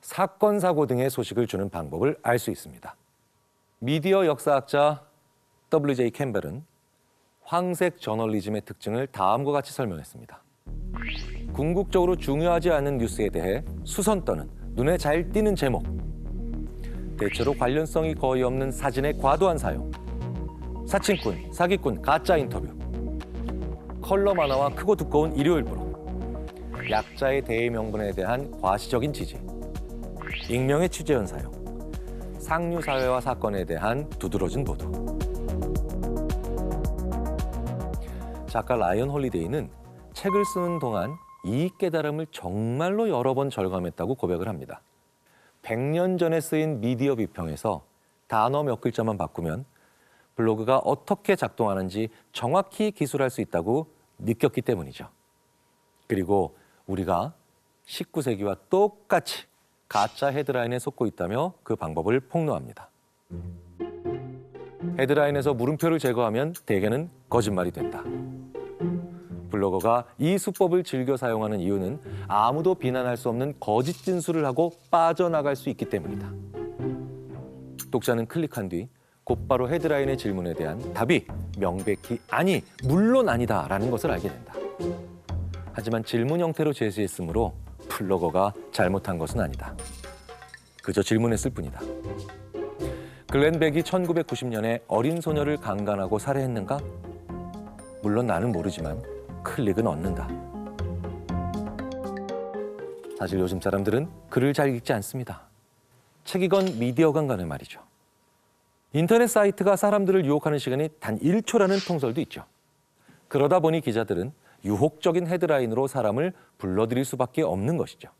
사건, 사고 등의 소식을 주는 방법을 알 수 있습니다. 미디어 역사학자 W.J. 캠벨은 황색 저널리즘의 특징을 다음과 같이 설명했습니다. 궁극적으로 중요하지 않은 뉴스에 대해 수선 떠는 눈에 잘 띄는 제목, 대체로 관련성이 거의 없는 사진의 과도한 사용, 사칭꾼, 사기꾼, 가짜 인터뷰, 컬러 만화와 크고 두꺼운 일요일 부록, 약자의 대의 명분에 대한 과시적인 지지, 익명의 취재원 사용, 상류 사회와 사건에 대한 두드러진 보도. 작가 라이언 홀리데이는 책을 쓰는 동안 이 깨달음을 정말로 여러 번 절감했다고 고백을 합니다. 100년 전에 쓰인 미디어 비평에서 단어 몇 글자만 바꾸면 블로그가 어떻게 작동하는지 정확히 기술할 수 있다고 느꼈기 때문이죠. 그리고 우리가 19세기와 똑같이 가짜 헤드라인에 속고 있다며 그 방법을 폭로합니다. 헤드라인에서 물음표를 제거하면 대개는 거짓말이 된다. 블로거가 이 수법을 즐겨 사용하는 이유는 아무도 비난할 수 없는 거짓 진술을 하고 빠져나갈 수 있기 때문이다. 독자는 클릭한 뒤 곧바로 헤드라인의 질문에 대한 답이 명백히 아니, 물론 아니다라는 것을 알게 된다. 하지만 질문 형태로 제시했으므로 블로거가 잘못한 것은 아니다. 그저 질문했을 뿐이다. 글렌 백이 1990년에 어린 소녀를 강간하고 살해했는가? 물론 나는 모르지만 클릭은 얻는다. 사실 요즘 사람들은 글을 잘 읽지 않습니다. 책이건 미디어건 간에 말이죠. 인터넷 사이트가 사람들을 유혹하는 시간이 단 1초라는 통설도 있죠. 그러다 보니 기자들은 유혹적인 헤드라인으로 사람을 불러들일 수밖에 없는 것이죠.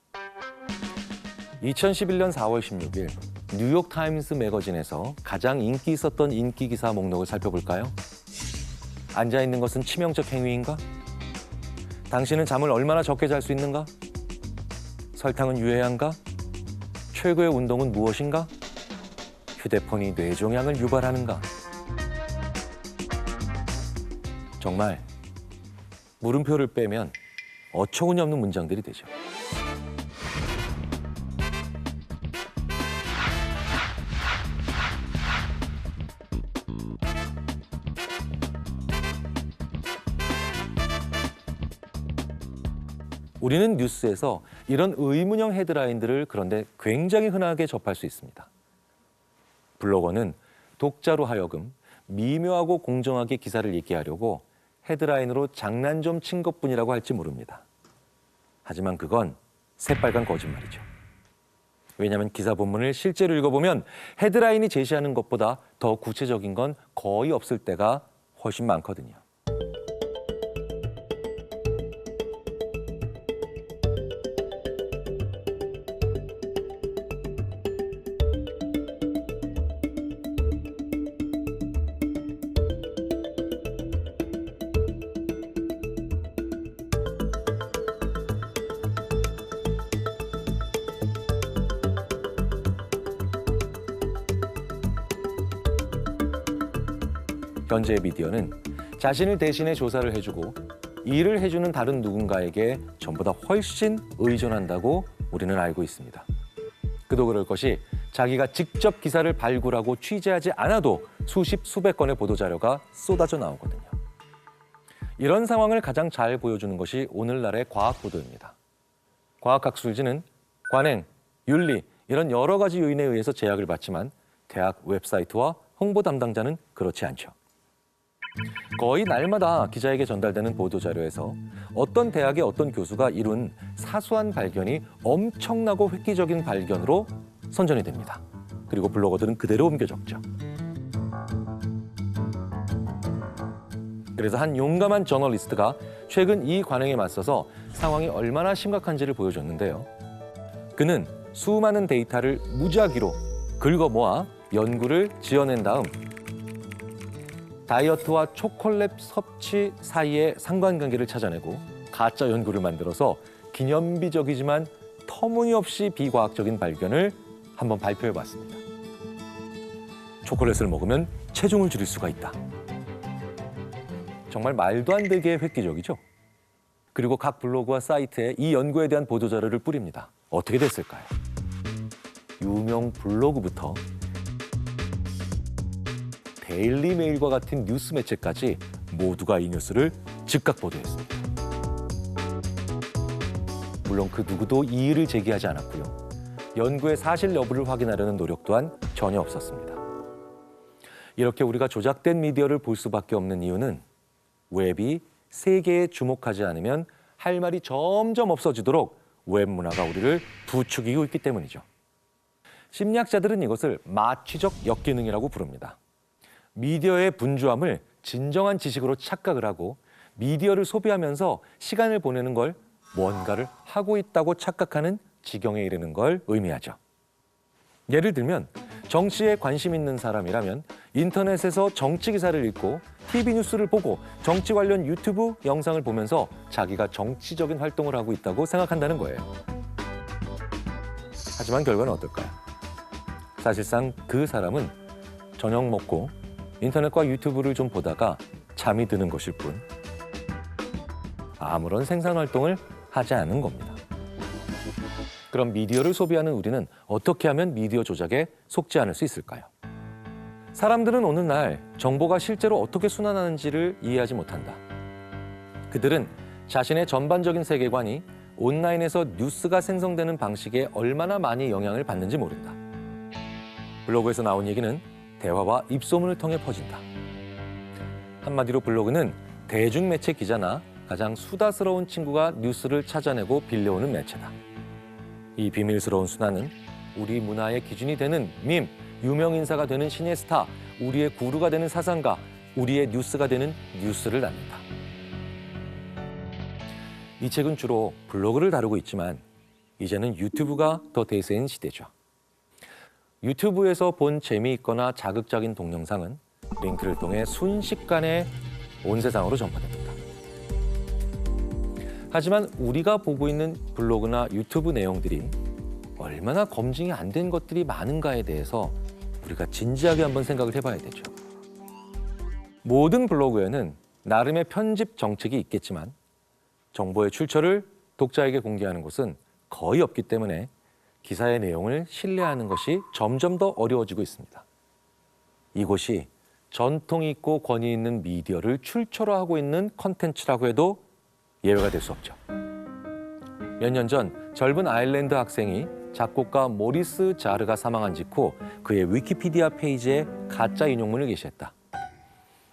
2011년 4월 16일 뉴욕타임스 매거진에서 가장 인기 있었던 인기 기사 목록을 살펴볼까요? 앉아있는 것은 치명적 행위인가? 당신은 잠을 얼마나 적게 잘 수 있는가? 설탕은 유해한가? 최고의 운동은 무엇인가? 휴대폰이 뇌종양을 유발하는가? 정말 물음표를 빼면 어처구니 없는 문장들이 되죠. 우리는 뉴스에서 이런 의문형 헤드라인들을 그런데 굉장히 흔하게 접할 수 있습니다. 블로거는 독자로 하여금 미묘하고 공정하게 기사를 읽게 하려고 헤드라인으로 장난 좀 친 것뿐이라고 할지 모릅니다. 하지만 그건 새빨간 거짓말이죠. 왜냐하면 기사 본문을 실제로 읽어보면 헤드라인이 제시하는 것보다 더 구체적인 건 거의 없을 때가 훨씬 많거든요. 현재의 미디어는 자신을 대신해 조사를 해주고 일을 해주는 다른 누군가에게 전보다 훨씬 의존한다고 우리는 알고 있습니다. 그도 그럴 것이 자기가 직접 기사를 발굴하고 취재하지 않아도 수십, 수백 건의 보도자료가 쏟아져 나오거든요. 이런 상황을 가장 잘 보여주는 것이 오늘날의 과학보도입니다. 과학학술지는 관행, 윤리 이런 여러 가지 요인에 의해서 제약을 받지만 대학 웹사이트와 홍보 담당자는 그렇지 않죠. 거의 날마다 기자에게 전달되는 보도자료에서 어떤 대학의 어떤 교수가 이룬 사소한 발견이 엄청나고 획기적인 발견으로 선전이 됩니다. 그리고 블로거들은 그대로 옮겨 적죠. 그래서 한 용감한 저널리스트가 최근 이 관행에 맞서서 상황이 얼마나 심각한지를 보여줬는데요. 그는 수많은 데이터를 무작위로 긁어 모아 연구를 지어낸 다음 다이어트와 초콜릿 섭취 사이의 상관관계를 찾아내고 가짜 연구를 만들어서 기념비적이지만 터무니없이 비과학적인 발견을 한번 발표해봤습니다. 초콜릿을 먹으면 체중을 줄일 수가 있다. 정말 말도 안 되게 획기적이죠. 그리고 각 블로그와 사이트에 이 연구에 대한 보도자료를 뿌립니다. 어떻게 됐을까요? 유명 블로그부터 데일리메일과 같은 뉴스 매체까지 모두가 이 뉴스를 즉각 보도했습니다. 물론 그 누구도 이의를 제기하지 않았고요. 연구의 사실 여부를 확인하려는 노력 또한 전혀 없었습니다. 이렇게 우리가 조작된 미디어를 볼 수밖에 없는 이유는 웹이 세계에 주목하지 않으면 할 말이 점점 없어지도록 웹 문화가 우리를 부추기고 있기 때문이죠. 심리학자들은 이것을 마취적 역기능이라고 부릅니다. 미디어의 분주함을 진정한 지식으로 착각을 하고 미디어를 소비하면서 시간을 보내는 걸 뭔가를 하고 있다고 착각하는 지경에 이르는 걸 의미하죠. 예를 들면 정치에 관심 있는 사람이라면 인터넷에서 정치 기사를 읽고 TV 뉴스를 보고 정치 관련 유튜브 영상을 보면서 자기가 정치적인 활동을 하고 있다고 생각한다는 거예요. 하지만 결과는 어떨까요? 사실상 그 사람은 저녁 먹고 인터넷과 유튜브를 좀 보다가 잠이 드는 것일 뿐 아무런 생산 활동을 하지 않은 겁니다. 그럼 미디어를 소비하는 우리는 어떻게 하면 미디어 조작에 속지 않을 수 있을까요? 사람들은 오늘날 정보가 실제로 어떻게 순환하는지를 이해하지 못한다. 그들은 자신의 전반적인 세계관이 온라인에서 뉴스가 생성되는 방식에 얼마나 많이 영향을 받는지 모른다. 블로그에서 나온 얘기는 대화와 입소문을 통해 퍼진다. 한마디로 블로그는 대중매체 기자나 가장 수다스러운 친구가 뉴스를 찾아내고 빌려오는 매체다. 이 비밀스러운 순환은 우리 문화의 기준이 되는 밈, 유명 인사가 되는 신의 스타, 우리의 구루가 되는 사상가, 우리의 뉴스가 되는 뉴스를 낳는다. 이 책은 주로 블로그를 다루고 있지만 이제는 유튜브가 더 대세인 시대죠. 유튜브에서 본 재미있거나 자극적인 동영상은 링크를 통해 순식간에 온 세상으로 전파됩니다. 하지만 우리가 보고 있는 블로그나 유튜브 내용들이 얼마나 검증이 안 된 것들이 많은가에 대해서 우리가 진지하게 한번 생각을 해봐야 되죠. 모든 블로그에는 나름의 편집 정책이 있겠지만 정보의 출처를 독자에게 공개하는 곳은 거의 없기 때문에 기사의 내용을 신뢰하는 것이 점점 더 어려워지고 있습니다. 이곳이 전통이 있고 권위 있는 미디어를 출처로 하고 있는 컨텐츠라고 해도 예외가 될 수 없죠. 몇 년 전 젊은 아일랜드 학생이 작곡가 모리스 자르가 사망한 직후 그의 위키피디아 페이지에 가짜 인용문을 게시했다.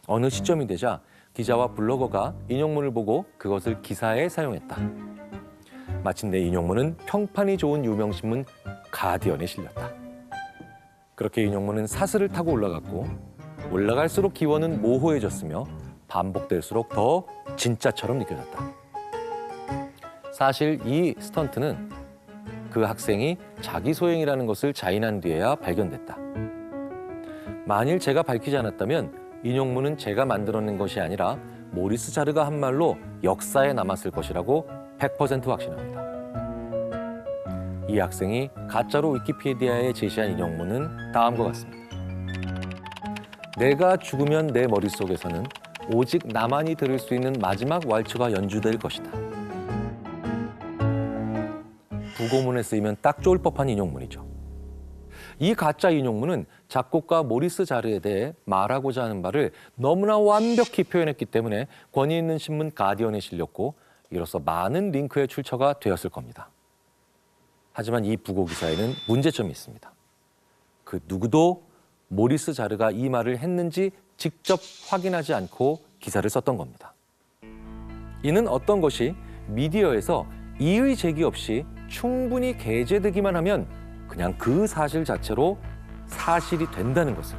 어느 시점이 되자 기자와 블로거가 인용문을 보고 그것을 기사에 사용했다. 마침내 인용문은 평판이 좋은 유명신문 가디언에 실렸다. 그렇게 인용문은 사슬을 타고 올라갔고 올라갈수록 기원은 모호해졌으며 반복될수록 더 진짜처럼 느껴졌다. 사실 이 스턴트는 그 학생이 자기 소행이라는 것을 자인한 뒤에야 발견됐다. 만일 제가 밝히지 않았다면 인용문은 제가 만들어낸 것이 아니라 모리스 자르가 한 말로 역사에 남았을 것이라고 100% 확신합니다. 이 학생이 가짜로 위키피디아에 제시한 인용문은 다음과 같습니다. 내가 죽으면 내 머릿속에서는 오직 나만이 들을 수 있는 마지막 왈츠가 연주될 것이다. 부고문에 쓰이면 딱 좋을 법한 인용문이죠. 이 가짜 인용문은 작곡가 모리스 자르에 대해 말하고자 하는 바를 너무나 완벽히 표현했기 때문에 권위 있는 신문 가디언에 실렸고 이로써 많은 링크의 출처가 되었을 겁니다. 하지만 이 부고 기사에는 문제점이 있습니다. 그 누구도 모리스 자르가 이 말을 했는지 직접 확인하지 않고 기사를 썼던 겁니다. 이는 어떤 것이 미디어에서 이의 제기 없이 충분히 게재되기만 하면 그냥 그 사실 자체로 사실이 된다는 것을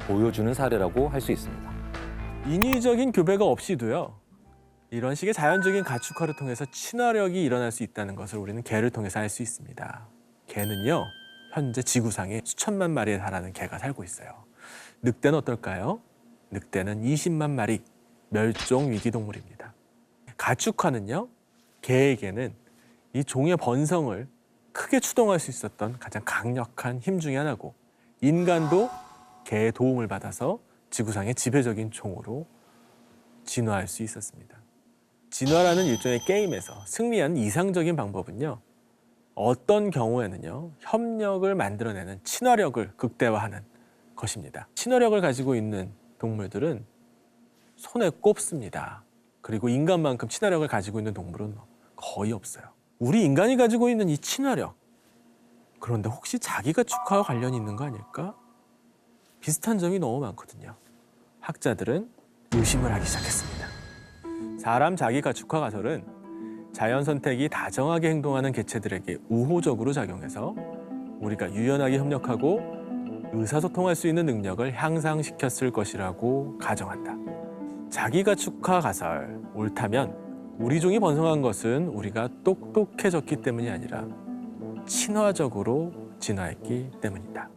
보여주는 사례라고 할 수 있습니다. 인위적인 교배가 없이도요. 이런 식의 자연적인 가축화를 통해서 친화력이 일어날 수 있다는 것을 우리는 개를 통해서 알 수 있습니다. 개는요. 현재 지구상에 수천만 마리에 달하는 개가 살고 있어요. 늑대는 어떨까요? 늑대는 20만 마리, 멸종 위기 동물입니다. 가축화는요. 개에게는 이 종의 번성을 크게 추동할 수 있었던 가장 강력한 힘 중에 하나고 인간도 개의 도움을 받아서 지구상의 지배적인 종으로 진화할 수 있었습니다. 진화라는 일종의 게임에서 승리한 이상적인 방법은요. 어떤 경우에는요. 협력을 만들어내는 친화력을 극대화하는 것입니다. 친화력을 가지고 있는 동물들은 손에 꼽습니다. 그리고 인간만큼 친화력을 가지고 있는 동물은 거의 없어요. 우리 인간이 가지고 있는 이 친화력, 그런데 혹시 자기가축화와 관련이 있는 거 아닐까? 비슷한 점이 너무 많거든요. 학자들은 의심을 하기 시작했습니다. 사람 자기가축화 가설은 자연 선택이 다정하게 행동하는 개체들에게 우호적으로 작용해서 우리가 유연하게 협력하고 의사소통할 수 있는 능력을 향상시켰을 것이라고 가정한다. 자기가축화 가설, 옳다면 우리 종이 번성한 것은 우리가 똑똑해졌기 때문이 아니라 친화적으로 진화했기 때문이다.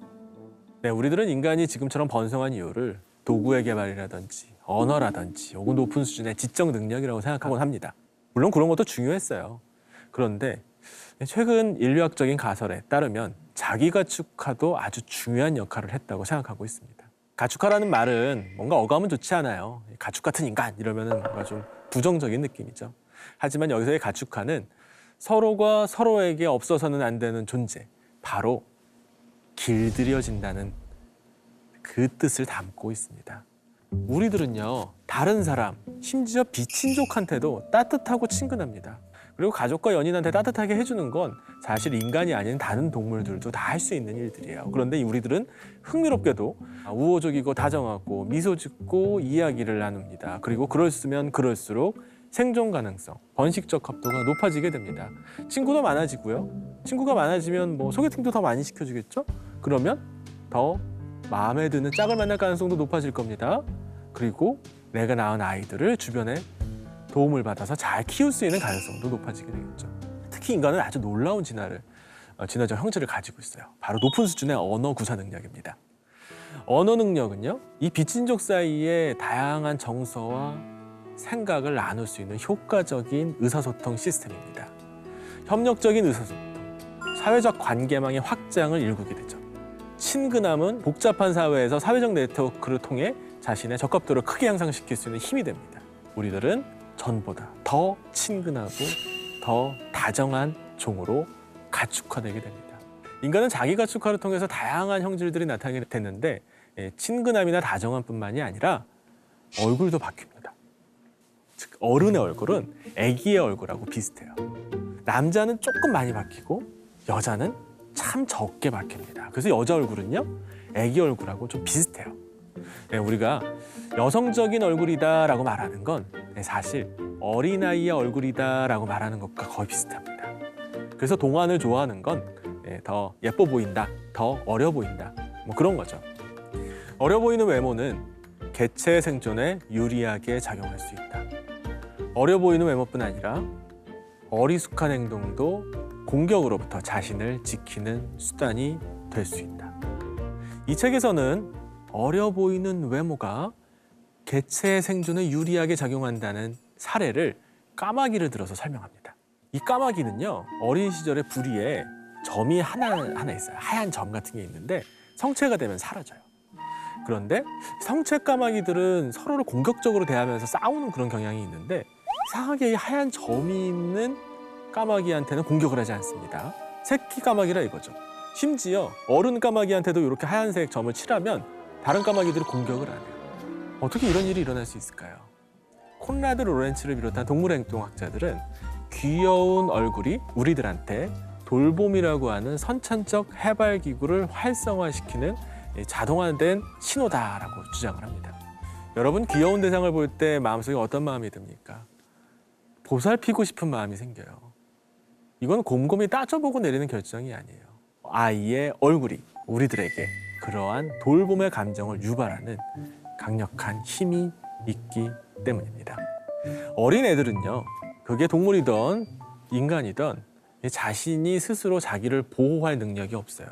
네, 우리들은 인간이 지금처럼 번성한 이유를 도구의 개발이라든지 언어라든지 혹은 높은 수준의 지적 능력이라고 생각하곤 합니다. 물론 그런 것도 중요했어요. 그런데 최근 인류학적인 가설에 따르면 자기가축화도 아주 중요한 역할을 했다고 생각하고 있습니다. 가축화라는 말은 뭔가 어감은 좋지 않아요. 가축 같은 인간 이러면은 뭔가 좀 부정적인 느낌이죠. 하지만 여기서의 가축화는 서로가 서로에게 없어서는 안 되는 존재, 바로 길들여진다는 그 뜻을 담고 있습니다. 우리들은요, 다른 사람, 심지어 비친족한테도 따뜻하고 친근합니다. 그리고 가족과 연인한테 따뜻하게 해주는 건 사실 인간이 아닌 다른 동물들도 다 할 수 있는 일들이에요. 그런데 우리들은 흥미롭게도 우호적이고 다정하고 미소 짓고 이야기를 나눕니다. 그리고 그럴수면 그럴수록 생존 가능성, 번식적 합도가 높아지게 됩니다. 친구도 많아지고요. 친구가 많아지면 뭐 소개팅도 더 많이 시켜주겠죠? 그러면 더 마음에 드는 짝을 만날 가능성도 높아질 겁니다. 그리고 내가 낳은 아이들을 주변에 도움을 받아서 잘 키울 수 있는 가능성도 높아지게 되겠죠. 특히 인간은 아주 놀라운 진화적 형체를 가지고 있어요. 바로 높은 수준의 언어 구사 능력입니다. 언어 능력은요, 이 비친족 사이에 다양한 정서와 생각을 나눌 수 있는 효과적인 의사소통 시스템입니다. 협력적인 의사소통, 사회적 관계망의 확장을 일구게 되죠. 친근함은 복잡한 사회에서 사회적 네트워크를 통해 자신의 적합도를 크게 향상시킬 수 있는 힘이 됩니다. 우리들은 전보다 더 친근하고 더 다정한 종으로 가축화되게 됩니다. 인간은 자기 가축화를 통해서 다양한 형질들이 나타나게 됐는데 친근함이나 다정함뿐만이 아니라 얼굴도 바뀝니다. 즉 어른의 얼굴은 아기의 얼굴하고 비슷해요. 남자는 조금 많이 바뀌고 여자는 참 적게 바뀝니다. 그래서 여자 얼굴은요, 아기 얼굴하고 좀 비슷해요. 우리가 여성적인 얼굴이다라고 말하는 건 사실 어린아이의 얼굴이다라고 말하는 것과 거의 비슷합니다. 그래서 동안을 좋아하는 건 더 예뻐 보인다, 더 어려 보인다, 뭐 그런 거죠. 어려 보이는 외모는 개체 생존에 유리하게 작용할 수 있다. 어려 보이는 외모뿐 아니라 어리숙한 행동도 공격으로부터 자신을 지키는 수단이 될 수 있다. 이 책에서는 어려 보이는 외모가 개체의 생존에 유리하게 작용한다는 사례를 까마귀를 들어서 설명합니다. 이 까마귀는요, 어린 시절의 부리에 점이 하나 있어요. 하얀 점 같은 게 있는데 성체가 되면 사라져요. 그런데 성체 까마귀들은 서로를 공격적으로 대하면서 싸우는 그런 경향이 있는데 이상하게 이 하얀 점이 있는 까마귀한테는 공격을 하지 않습니다. 새끼 까마귀라 이거죠. 심지어 어른 까마귀한테도 이렇게 하얀색 점을 칠하면 다른 까마귀들이 공격을 안 해요. 어떻게 이런 일이 일어날 수 있을까요? 콘라드 로렌츠를 비롯한 동물행동학자들은 귀여운 얼굴이 우리들한테 돌봄이라고 하는 선천적 해발기구를 활성화시키는 자동화된 신호다라고 주장을 합니다. 여러분, 귀여운 대상을 볼 때 마음속에 어떤 마음이 듭니까? 보살피고 싶은 마음이 생겨요. 이건 곰곰이 따져보고 내리는 결정이 아니에요. 아이의 얼굴이 우리들에게 그러한 돌봄의 감정을 유발하는 강력한 힘이 있기 때문입니다. 어린 애들은요, 그게 동물이든 인간이든 자신이 스스로 자기를 보호할 능력이 없어요.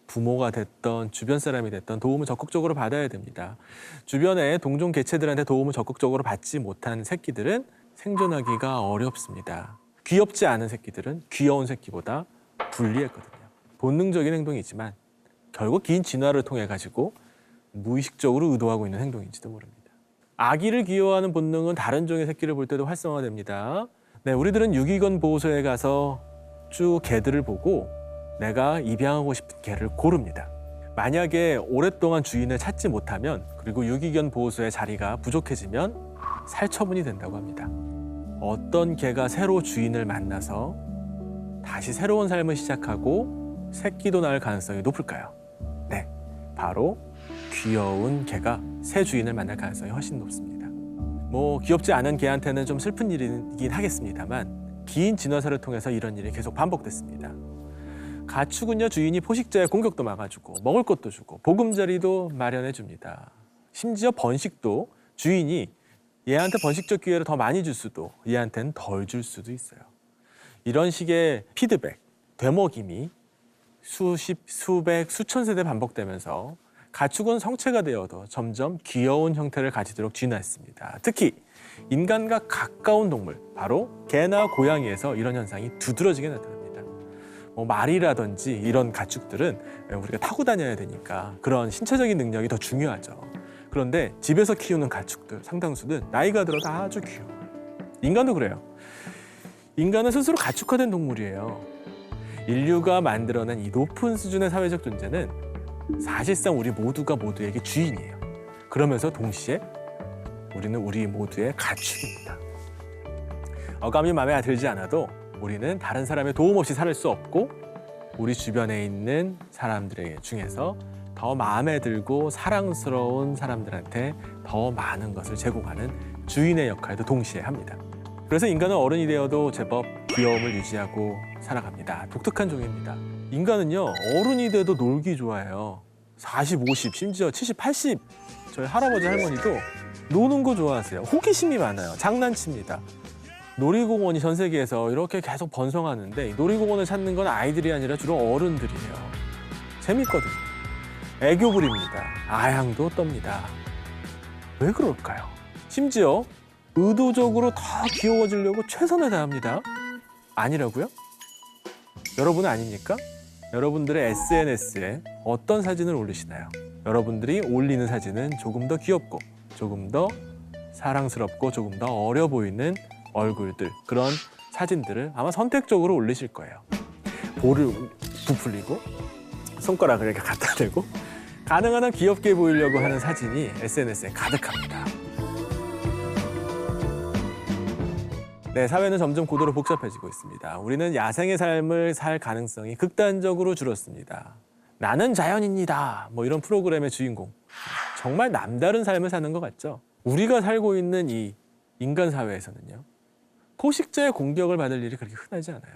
부모가 됐던 주변 사람이 됐던 도움을 적극적으로 받아야 됩니다. 주변의 동종 개체들한테 도움을 적극적으로 받지 못한 새끼들은 생존하기가 어렵습니다. 귀엽지 않은 새끼들은 귀여운 새끼보다 불리했거든요. 본능적인 행동이지만 결국 긴 진화를 통해 가지고 무의식적으로 의도하고 있는 행동인지도 모릅니다. 아기를 귀여워하는 본능은 다른 종의 새끼를 볼 때도 활성화됩니다. 네, 우리들은 유기견 보호소에 가서 쭉 개들을 보고 내가 입양하고 싶은 개를 고릅니다. 만약에 오랫동안 주인을 찾지 못하면, 그리고 유기견 보호소의 자리가 부족해지면 살처분이 된다고 합니다. 어떤 개가 새로 주인을 만나서 다시 새로운 삶을 시작하고 새끼도 낳을 가능성이 높을까요? 네, 바로 귀여운 개가 새 주인을 만날 가능성이 훨씬 높습니다. 뭐 귀엽지 않은 개한테는 좀 슬픈 일이긴 하겠습니다만 긴 진화사를 통해서 이런 일이 계속 반복됐습니다. 가축은요, 주인이 포식자의 공격도 막아주고 먹을 것도 주고 보금자리도 마련해 줍니다. 심지어 번식도 주인이 얘한테 번식적 기회를 더 많이 줄 수도 얘한테는 덜 줄 수도 있어요. 이런 식의 피드백, 되먹임이 수십, 수백, 수천 세대 반복되면서 가축은 성체가 되어도 점점 귀여운 형태를 가지도록 진화했습니다. 특히 인간과 가까운 동물, 바로 개나 고양이에서 이런 현상이 두드러지게 나타납니다. 뭐 말이라든지 이런 가축들은 우리가 타고 다녀야 되니까 그런 신체적인 능력이 더 중요하죠. 그런데 집에서 키우는 가축들 상당수는 나이가 들어도 아주 귀여워요. 인간도 그래요. 인간은 스스로 가축화된 동물이에요. 인류가 만들어낸 이 높은 수준의 사회적 존재는 사실상 우리 모두가 모두에게 주인이에요. 그러면서 동시에 우리는 우리 모두의 가축입니다. 어감이 마음에 들지 않아도 우리는 다른 사람의 도움 없이 살 수 없고 우리 주변에 있는 사람들 중에서 더 마음에 들고 사랑스러운 사람들한테 더 많은 것을 제공하는 주인의 역할도 동시에 합니다. 그래서 인간은 어른이 되어도 제법 귀여움을 유지하고 살아갑니다. 독특한 종입니다. 인간은요, 어른이 돼도 놀기 좋아해요. 40, 50, 심지어 70, 80 저희 할아버지 할머니도 노는 거 좋아하세요. 호기심이 많아요. 장난칩니다. 놀이공원이 전 세계에서 이렇게 계속 번성하는데 놀이공원을 찾는 건 아이들이 아니라 주로 어른들이에요. 재밌거든요. 애교 부립니다. 아양도 떱니다. 왜 그럴까요? 심지어 의도적으로 더 귀여워지려고 최선을 다합니다. 아니라고요? 여러분은 아닙니까? 여러분들의 SNS에 어떤 사진을 올리시나요? 여러분들이 올리는 사진은 조금 더 귀엽고 조금 더 사랑스럽고 조금 더 어려 보이는 얼굴들, 그런 사진들을 아마 선택적으로 올리실 거예요. 볼을 부풀리고 손가락을 이렇게 갖다 대고 가능한 한 귀엽게 보이려고 하는 사진이 SNS에 가득합니다. 네, 사회는 점점 고도로 복잡해지고 있습니다. 우리는 야생의 삶을 살 가능성이 극단적으로 줄었습니다. 나는 자연인이다. 뭐 이런 프로그램의 주인공. 정말 남다른 삶을 사는 것 같죠? 우리가 살고 있는 이 인간 사회에서는요, 포식자의 공격을 받을 일이 그렇게 흔하지 않아요.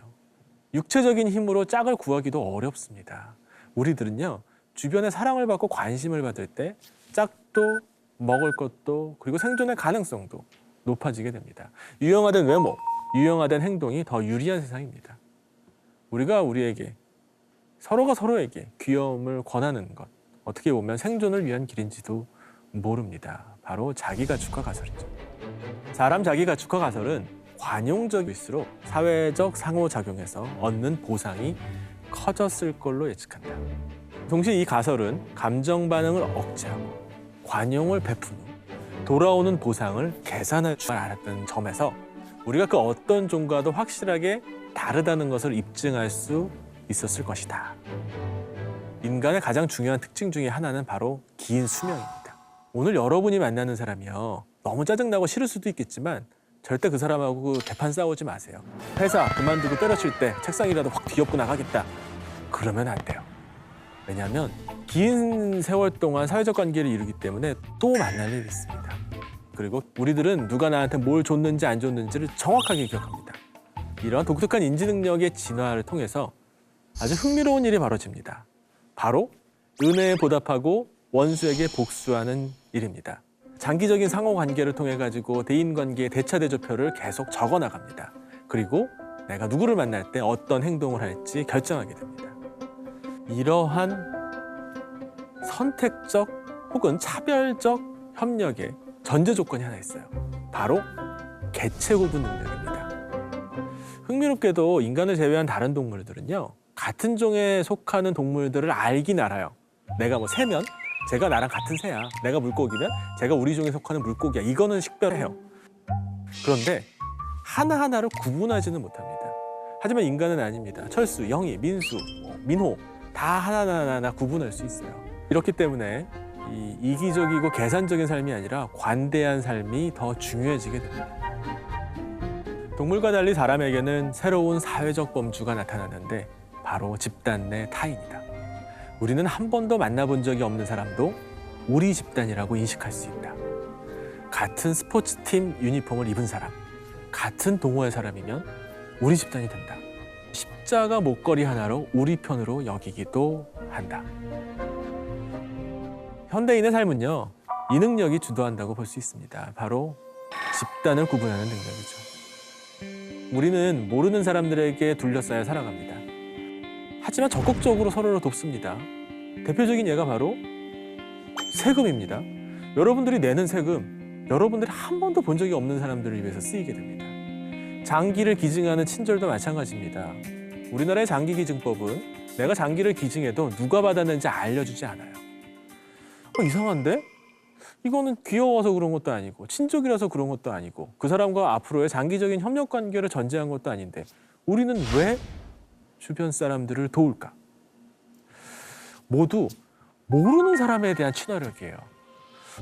육체적인 힘으로 짝을 구하기도 어렵습니다. 우리들은요, 주변의 사랑을 받고 관심을 받을 때 짝도 먹을 것도 그리고 생존의 가능성도 높아지게 됩니다. 유형화된 외모, 유형화된 행동이 더 유리한 세상입니다. 우리가 우리에게, 서로가 서로에게 귀여움을 권하는 것, 어떻게 보면 생존을 위한 길인지도 모릅니다. 바로 자기가축화 가설이죠. 사람 자기가축화 가설은 관용적일수록 사회적 상호작용에서 얻는 보상이 커졌을 걸로 예측한다. 동시에 이 가설은 감정 반응을 억제하고 관용을 베푼 후 돌아오는 보상을 계산할 줄 알았던 점에서 우리가 그 어떤 종과도 확실하게 다르다는 것을 입증할 수 있었을 것이다. 인간의 가장 중요한 특징 중에 하나는 바로 긴 수명입니다. 오늘 여러분이 만나는 사람이요, 너무 짜증나고 싫을 수도 있겠지만 절대 그 사람하고 대판 싸우지 마세요. 회사 그만두고 때려칠 때 책상이라도 확 뒤엎고 나가겠다. 그러면 안 돼요. 왜냐하면 긴 세월 동안 사회적 관계를 이루기 때문에 또 만날 일이 있습니다. 그리고 우리들은 누가 나한테 뭘 줬는지 안 줬는지를 정확하게 기억합니다. 이런 독특한 인지 능력의 진화를 통해서 아주 흥미로운 일이 벌어집니다. 바로 은혜에 보답하고 원수에게 복수하는 일입니다. 장기적인 상호 관계를 통해 가지고 대인 관계의 대차 대조표를 계속 적어 나갑니다. 그리고 내가 누구를 만날 때 어떤 행동을 할지 결정하게 됩니다. 이러한 선택적 혹은 차별적 협력의 전제 조건이 하나 있어요. 바로 개체 구분 능력입니다. 흥미롭게도 인간을 제외한 다른 동물들은요, 같은 종에 속하는 동물들을 알긴 알아요. 내가 뭐 새면 제가 나랑 같은 새야. 내가 물고기면 제가 우리 종에 속하는 물고기야. 이거는 식별해요. 그런데 하나하나를 구분하지는 못합니다. 하지만 인간은 아닙니다. 철수, 영희, 민수, 민호 다 하나하나 구분할 수 있어요. 이렇기 때문에 이 이기적이고 계산적인 삶이 아니라 관대한 삶이 더 중요해지게 됩니다. 동물과 달리 사람에게는 새로운 사회적 범주가 나타나는데 바로 집단 내 타인이다. 우리는 한 번도 만나본 적이 없는 사람도 우리 집단이라고 인식할 수 있다. 같은 스포츠팀 유니폼을 입은 사람, 같은 동호회 사람이면 우리 집단이 된다. 십자가 목걸이 하나로 우리 편으로 여기기도 한다. 현대인의 삶은요, 이 능력이 주도한다고 볼 수 있습니다. 바로 집단을 구분하는 능력이죠. 우리는 모르는 사람들에게 둘러싸여 살아갑니다. 하지만 적극적으로 서로를 돕습니다. 대표적인 예가 바로 세금입니다. 여러분들이 내는 세금, 여러분들이 한 번도 본 적이 없는 사람들을 위해서 쓰이게 됩니다. 장기를 기증하는 친절도 마찬가지입니다. 우리나라의 장기기증법은 내가 장기를 기증해도 누가 받았는지 알려주지 않아요. 이상한데? 이거는 귀여워서 그런 것도 아니고 친족이라서 그런 것도 아니고 그 사람과 앞으로의 장기적인 협력 관계를 전제한 것도 아닌데 우리는 왜 주변 사람들을 도울까? 모두 모르는 사람에 대한 친화력이에요.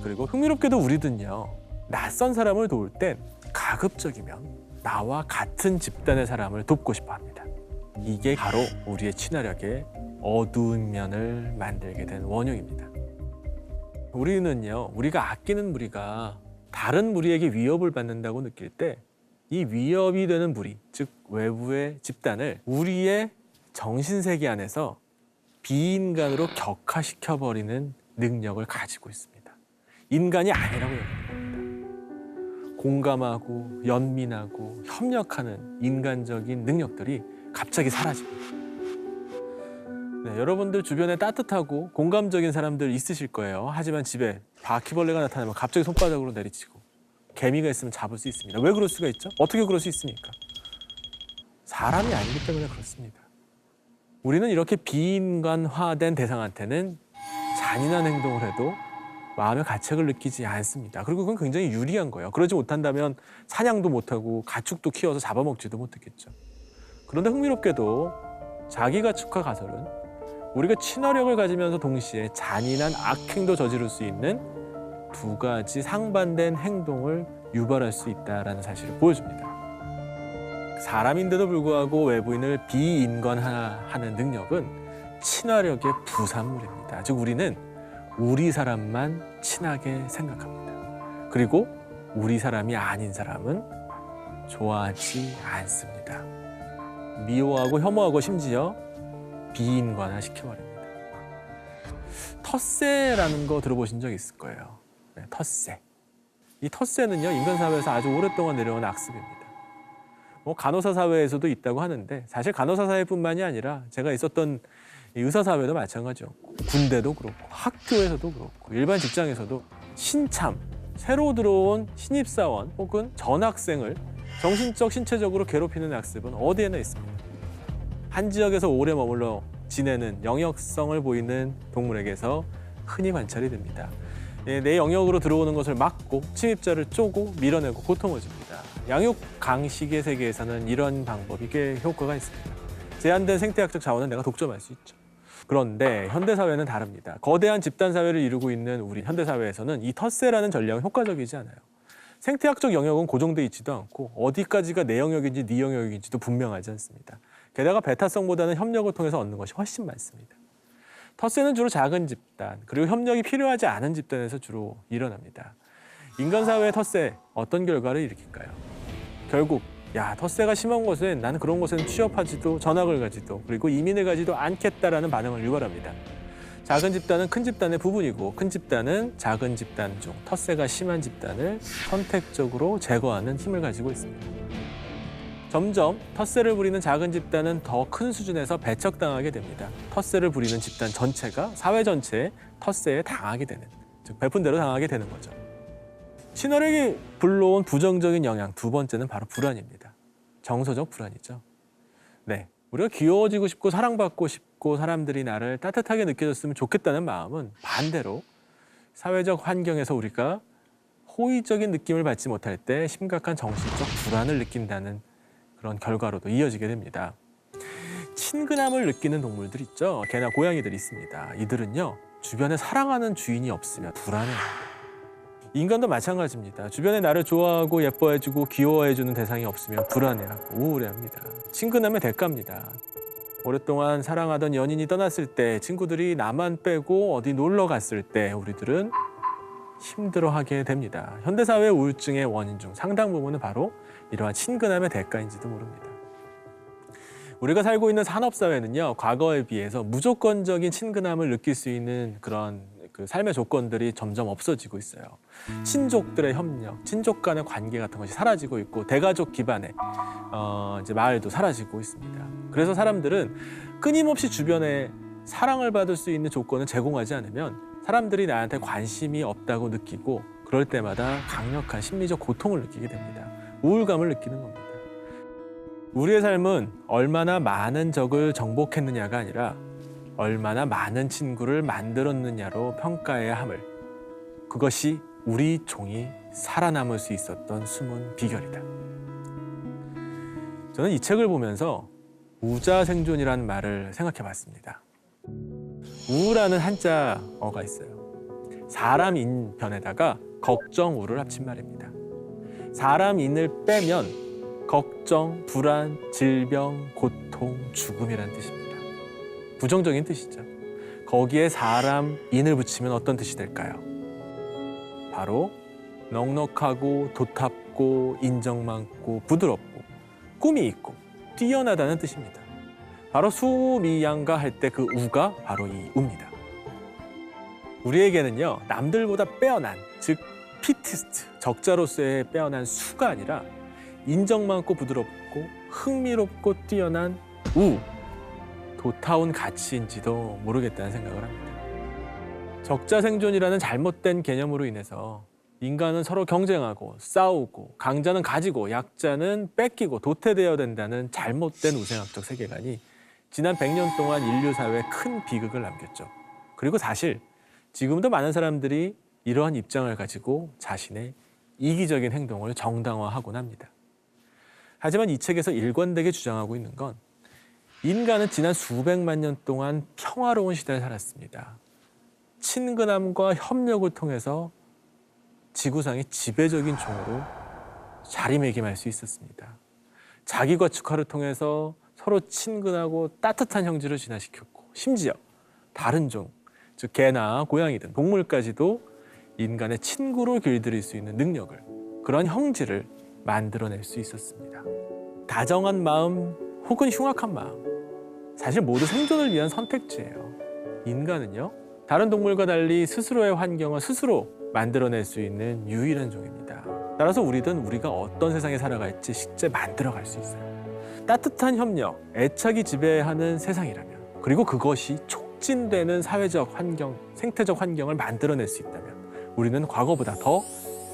그리고 흥미롭게도 우리는요, 낯선 사람을 도울 땐 가급적이면 나와 같은 집단의 사람을 돕고 싶어 합니다. 이게 바로 우리의 친화력의 어두운 면을 만들게 된 원흉입니다. 우리는요, 우리가 아끼는 무리가 다른 무리에게 위협을 받는다고 느낄 때 이 위협이 되는 무리, 즉 외부의 집단을 우리의 정신세계 안에서 비인간으로 격화시켜버리는 능력을 가지고 있습니다. 인간이 아니라고 얘기합니다. 공감하고 연민하고 협력하는 인간적인 능력들이 갑자기 사라집니다. 네, 여러분들 주변에 따뜻하고 공감적인 사람들 있으실 거예요. 하지만 집에 바퀴벌레가 나타나면 갑자기 손바닥으로 내리치고 개미가 있으면 잡을 수 있습니다. 왜 그럴 수가 있죠? 어떻게 그럴 수 있습니까? 사람이 아니기 때문에 그렇습니다. 우리는 이렇게 비인간화된 대상한테는 잔인한 행동을 해도 마음의 가책을 느끼지 않습니다. 그리고 그건 굉장히 유리한 거예요. 그러지 못한다면 사냥도 못하고 가축도 키워서 잡아먹지도 못했겠죠. 그런데 흥미롭게도 자기가축화 가설은 우리가 친화력을 가지면서 동시에 잔인한 악행도 저지를 수 있는 두 가지 상반된 행동을 유발할 수 있다는 사실을 보여줍니다. 사람인데도 불구하고 외부인을 비인간화하는 능력은 친화력의 부산물입니다. 즉 우리는 우리 사람만 친하게 생각합니다. 그리고 우리 사람이 아닌 사람은 좋아하지 않습니다. 미워하고 혐오하고 심지어 비인간화 시켜버립니다. 텃세라는 거 들어보신 적 있을 거예요. 네, 텃세. 이 텃세는요, 인간 사회에서 아주 오랫동안 내려온 악습입니다. 뭐 간호사 사회에서도 있다고 하는데 사실 간호사 사회뿐만이 아니라 제가 있었던 의사 사회도 마찬가지였고 군대도 그렇고 학교에서도 그렇고 일반 직장에서도 신참, 새로 들어온 신입사원 혹은 전학생을 정신적, 신체적으로 괴롭히는 악습은 어디에나 있습니다. 한 지역에서 오래 머물러 지내는 영역성을 보이는 동물에게서 흔히 관찰이 됩니다. 내 영역으로 들어오는 것을 막고 침입자를 쪼고 밀어내고 고통을 줍니다. 양육 강식의 세계에서는 이런 방법이 꽤 효과가 있습니다. 제한된 생태학적 자원은 내가 독점할 수 있죠. 그런데 현대사회는 다릅니다. 거대한 집단사회를 이루고 있는 우리 현대사회에서는 이 텃세라는 전략은 효과적이지 않아요. 생태학적 영역은 고정돼 있지도 않고 어디까지가 내 영역인지 네 영역인지도 분명하지 않습니다. 게다가 배타성보다는 협력을 통해서 얻는 것이 훨씬 많습니다. 텃세는 주로 작은 집단, 그리고 협력이 필요하지 않은 집단에서 주로 일어납니다. 인간사회의 텃세, 어떤 결과를 일으킬까요? 결국 텃세가 심한 곳엔 나는 그런 곳에는 취업하지도 전학을 가지도 그리고 이민을 가지도 않겠다라는 반응을 유발합니다. 작은 집단은 큰 집단의 부분이고 큰 집단은 작은 집단 중 텃세가 심한 집단을 선택적으로 제거하는 힘을 가지고 있습니다. 점점 텃세를 부리는 작은 집단은 더 큰 수준에서 배척당하게 됩니다. 텃세를 부리는 집단 전체가 사회 전체에 텃세에 당하게 되는, 즉 베푼 대로 당하게 되는 거죠. 친화력이 불러온 부정적인 영향 두 번째는 바로 불안입니다. 정서적 불안이죠. 네, 우리가 귀여워지고 싶고 사랑받고 싶고 사람들이 나를 따뜻하게 느껴줬으면 좋겠다는 마음은 반대로 사회적 환경에서 우리가 호의적인 느낌을 받지 못할 때 심각한 정신적 불안을 느낀다는 그런 결과로도 이어지게 됩니다. 친근함을 느끼는 동물들 있죠. 개나 고양이들이 있습니다. 이들은요, 주변에 사랑하는 주인이 없으면 불안해합니다. 인간도 마찬가지입니다. 주변에 나를 좋아하고 예뻐해주고 귀여워해주는 대상이 없으면 불안해하고 우울해합니다. 친근함의 대가입니다. 오랫동안 사랑하던 연인이 떠났을 때, 친구들이 나만 빼고 어디 놀러 갔을 때 우리들은 힘들어하게 됩니다. 현대사회 우울증의 원인 중 상당 부분은 바로 이러한 친근함의 대가인지도 모릅니다. 우리가 살고 있는 산업사회는요, 과거에 비해서 무조건적인 친근함을 느낄 수 있는 그런 삶의 조건들이 점점 없어지고 있어요. 친족들의 협력, 친족 간의 관계 같은 것이 사라지고 있고, 대가족 기반의 이제 마을도 사라지고 있습니다. 그래서 사람들은 끊임없이 주변에 사랑을 받을 수 있는 조건을 제공하지 않으면 사람들이 나한테 관심이 없다고 느끼고, 그럴 때마다 강력한 심리적 고통을 느끼게 됩니다. 우울감을 느끼는 겁니다. 우리의 삶은 얼마나 많은 적을 정복했느냐가 아니라 얼마나 많은 친구를 만들었느냐로 평가해야 함을, 그것이 우리 종이 살아남을 수 있었던 숨은 비결이다. 저는 이 책을 보면서 우자생존이라는 말을 생각해 봤습니다. 우라는 한자어가 있어요. 사람 인편에다가 걱정우를 합친 말입니다. 사람 인을 빼면 걱정, 불안, 질병, 고통, 죽음이라는 뜻입니다. 부정적인 뜻이죠. 거기에 사람 인을 붙이면 어떤 뜻이 될까요? 바로 넉넉하고 도탑고 인정 많고 부드럽고 꿈이 있고 뛰어나다는 뜻입니다. 바로 수미양가 할 때 그 우가 바로 이 우입니다. 우리에게는요, 남들보다 빼어난, 즉 피티스트, 적자로서의 빼어난 수가 아니라 인정 많고 부드럽고 흥미롭고 뛰어난 우, 도타운 가치인지도 모르겠다는 생각을 합니다. 적자생존이라는 잘못된 개념으로 인해서 인간은 서로 경쟁하고 싸우고, 강자는 가지고 약자는 뺏기고 도태되어야 된다는 잘못된 우생학적 세계관이 지난 100년 동안 인류 사회에 큰 비극을 남겼죠. 그리고 사실 지금도 많은 사람들이 이러한 입장을 가지고 자신의 이기적인 행동을 정당화하곤 합니다. 하지만 이 책에서 일관되게 주장하고 있는 건, 인간은 지난 수백만 년 동안 평화로운 시대를 살았습니다. 친근함과 협력을 통해서 지구상의 지배적인 종으로 자리매김할 수 있었습니다. 자기과축화를 통해서 서로 친근하고 따뜻한 형질을 진화시켰고, 심지어 다른 종, 즉 개나 고양이 등 동물까지도 인간의 친구로 길들일 수 있는 능력을, 그런 형질을 만들어낼 수 있었습니다. 다정한 마음 혹은 흉악한 마음, 사실 모두 생존을 위한 선택지예요. 인간은요, 다른 동물과 달리 스스로의 환경을 스스로 만들어낼 수 있는 유일한 종입니다. 따라서 우리가 어떤 세상에 살아갈지 실제 만들어갈 수 있어요. 따뜻한 협력, 애착이 지배하는 세상이라면, 그리고 그것이 촉진되는 사회적 환경, 생태적 환경을 만들어낼 수 있다면, 우리는 과거보다 더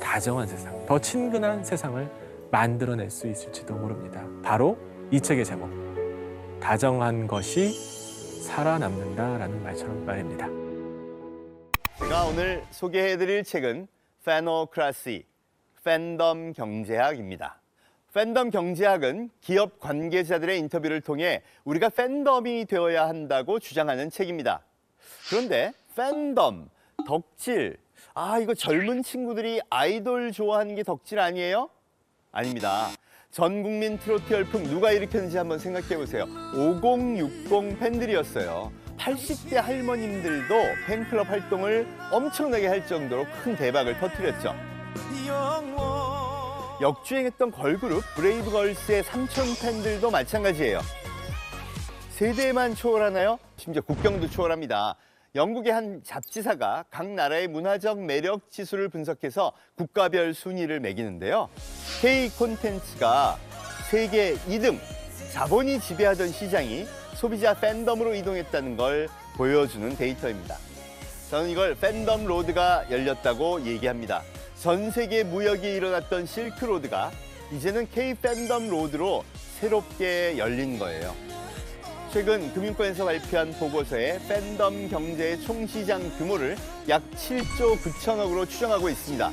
다정한 세상, 더 친근한 세상을 만들어낼 수 있을지도 모릅니다. 바로 이 책의 제목, 다정한 것이 살아남는다라는 말입니다. 제가 오늘 소개해드릴 책은 페노크라시, 팬덤 경제학입니다. 팬덤 경제학은 기업 관계자들의 인터뷰를 통해 우리가 팬덤이 되어야 한다고 주장하는 책입니다. 그런데 팬덤, 덕질, 이거 젊은 친구들이 아이돌 좋아하는 게 덕질 아니에요? 아닙니다. 전 국민 트로트 열풍 누가 일으켰는지 한번 생각해 보세요. 5060 팬들이었어요. 80대 할머님들도 팬클럽 활동을 엄청나게 할 정도로 큰 대박을 터뜨렸죠. 역주행했던 걸그룹 브레이브걸스의 삼촌 팬들도 마찬가지예요. 세대만 초월하나요? 심지어 국경도 초월합니다. 영국의 한 잡지사가 각 나라의 문화적 매력 지수를 분석해서 국가별 순위를 매기는데요. K 콘텐츠가 세계 2등, 자본이 지배하던 시장이 소비자 팬덤으로 이동했다는 걸 보여주는 데이터입니다. 저는 이걸 팬덤 로드가 열렸다고 얘기합니다. 전 세계 무역이 일어났던 실크로드가 이제는 K 팬덤 로드로 새롭게 열린 거예요. 최근 금융권에서 발표한 보고서에 팬덤 경제의 총시장 규모를 약 7조 9천억으로 추정하고 있습니다.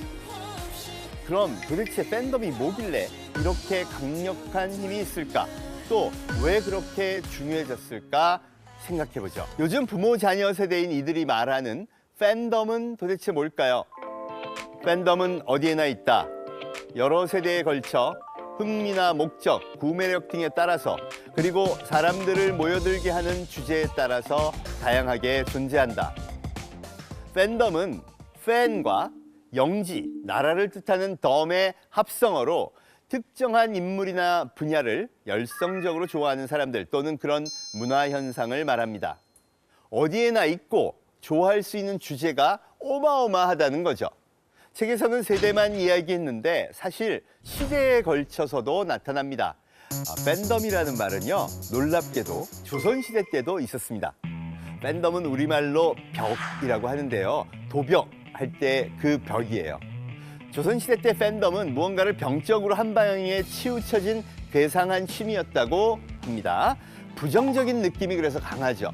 그럼 도대체 팬덤이 뭐길래 이렇게 강력한 힘이 있을까? 또 왜 그렇게 중요해졌을까 생각해보죠. 요즘 부모 자녀 세대인 이들이 말하는 팬덤은 도대체 뭘까요? 팬덤은 어디에나 있다. 여러 세대에 걸쳐 흥미나 목적, 구매력 등에 따라서 그리고 사람들을 모여들게 하는 주제에 따라서 다양하게 존재한다. 팬덤은 팬과 영지, 나라를 뜻하는 덤의 합성어로 특정한 인물이나 분야를 열성적으로 좋아하는 사람들 또는 그런 문화 현상을 말합니다. 어디에나 있고 좋아할 수 있는 주제가 어마어마하다는 거죠. 책에서는 세대만 이야기했는데 사실 시대에 걸쳐서도 나타납니다. 팬덤이라는 말은요, 놀랍게도 조선시대 때도 있었습니다. 팬덤은 우리말로 벽이라고 하는데요, 도벽 할 때 그 벽이에요. 조선시대 때 팬덤은 무언가를 병적으로 한 방향에 치우쳐진 괴상한 취미였다고 합니다. 부정적인 느낌이 그래서 강하죠.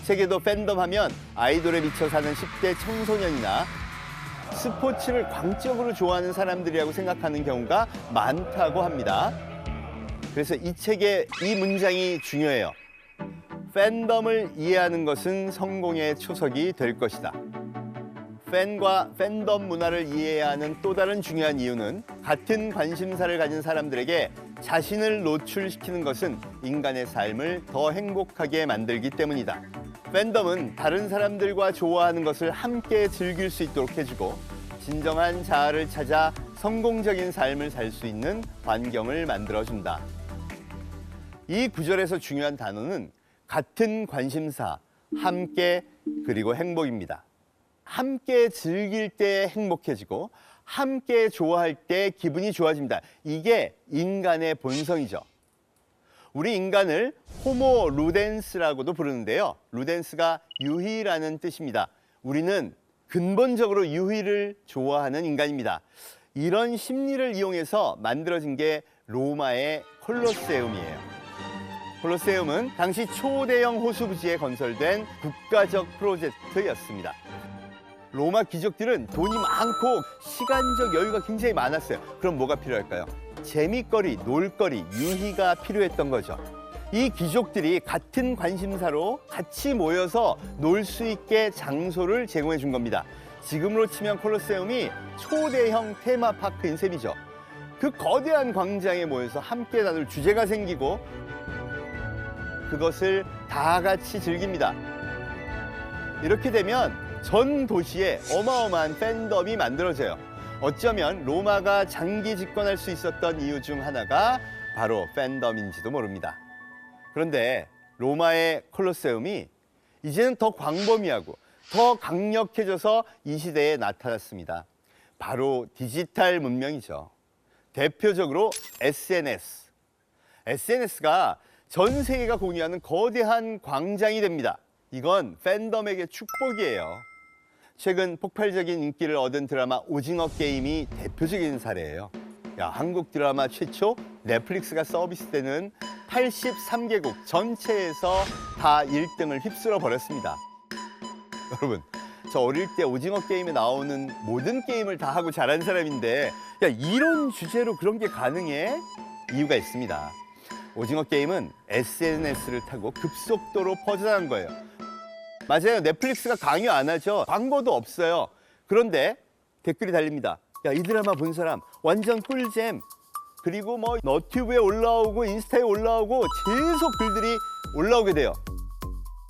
책에도 팬덤 하면 아이돌에 미쳐 사는 10대 청소년이나 스포츠를 광적으로 좋아하는 사람들이라고 생각하는 경우가 많다고 합니다. 그래서 이 책의 이 문장이 중요해요. 팬덤을 이해하는 것은 성공의 초석이 될 것이다. 팬과 팬덤 문화를 이해해야 하는 또 다른 중요한 이유는 같은 관심사를 가진 사람들에게 자신을 노출시키는 것은 인간의 삶을 더 행복하게 만들기 때문이다. 팬덤은 다른 사람들과 좋아하는 것을 함께 즐길 수 있도록 해주고 진정한 자아를 찾아 성공적인 삶을 살 수 있는 환경을 만들어준다. 이 구절에서 중요한 단어는 같은 관심사, 함께, 그리고 행복입니다. 함께 즐길 때 행복해지고 함께 좋아할 때 기분이 좋아집니다. 이게 인간의 본성이죠. 우리 인간을 호모 루덴스라고도 부르는데요. 루덴스가 유희라는 뜻입니다. 우리는 근본적으로 유희를 좋아하는 인간입니다. 이런 심리를 이용해서 만들어진 게 로마의 콜로세움이에요. 콜로세움은 당시 초대형 호수부지에 건설된 국가적 프로젝트였습니다. 로마 귀족들은 돈이 많고 시간적 여유가 굉장히 많았어요. 그럼 뭐가 필요할까요? 재미거리, 놀거리, 유희가 필요했던 거죠. 이 귀족들이 같은 관심사로 같이 모여서 놀 수 있게 장소를 제공해 준 겁니다. 지금으로 치면 콜로세움이 초대형 테마파크인 셈이죠. 그 거대한 광장에 모여서 함께 나눌 주제가 생기고 그것을 다 같이 즐깁니다. 이렇게 되면 전 도시에 어마어마한 팬덤이 만들어져요. 어쩌면 로마가 장기 집권할 수 있었던 이유 중 하나가 바로 팬덤인지도 모릅니다. 그런데 로마의 콜로세움이 이제는 더 광범위하고 더 강력해져서 이 시대에 나타났습니다. 바로 디지털 문명이죠. 대표적으로 SNS. SNS가 전 세계가 공유하는 거대한 광장이 됩니다. 이건 팬덤에게 축복이에요. 최근 폭발적인 인기를 얻은 드라마 오징어 게임이 대표적인 사례예요. 한국 드라마 최초 넷플릭스가 서비스되는 83개국 전체에서 다 1등을 휩쓸어 버렸습니다. 여러분, 저 어릴 때 오징어 게임에 나오는 모든 게임을 다 하고 자란 사람인데 이런 주제로 그런 게 가능해? 이유가 있습니다. 오징어 게임은 SNS를 타고 급속도로 퍼져나간 거예요. 맞아요. 넷플릭스가 강요 안 하죠. 광고도 없어요. 그런데 댓글이 달립니다. 이 드라마 본 사람 완전 꿀잼. 그리고 너튜브에 올라오고 인스타에 올라오고 계속 글들이 올라오게 돼요.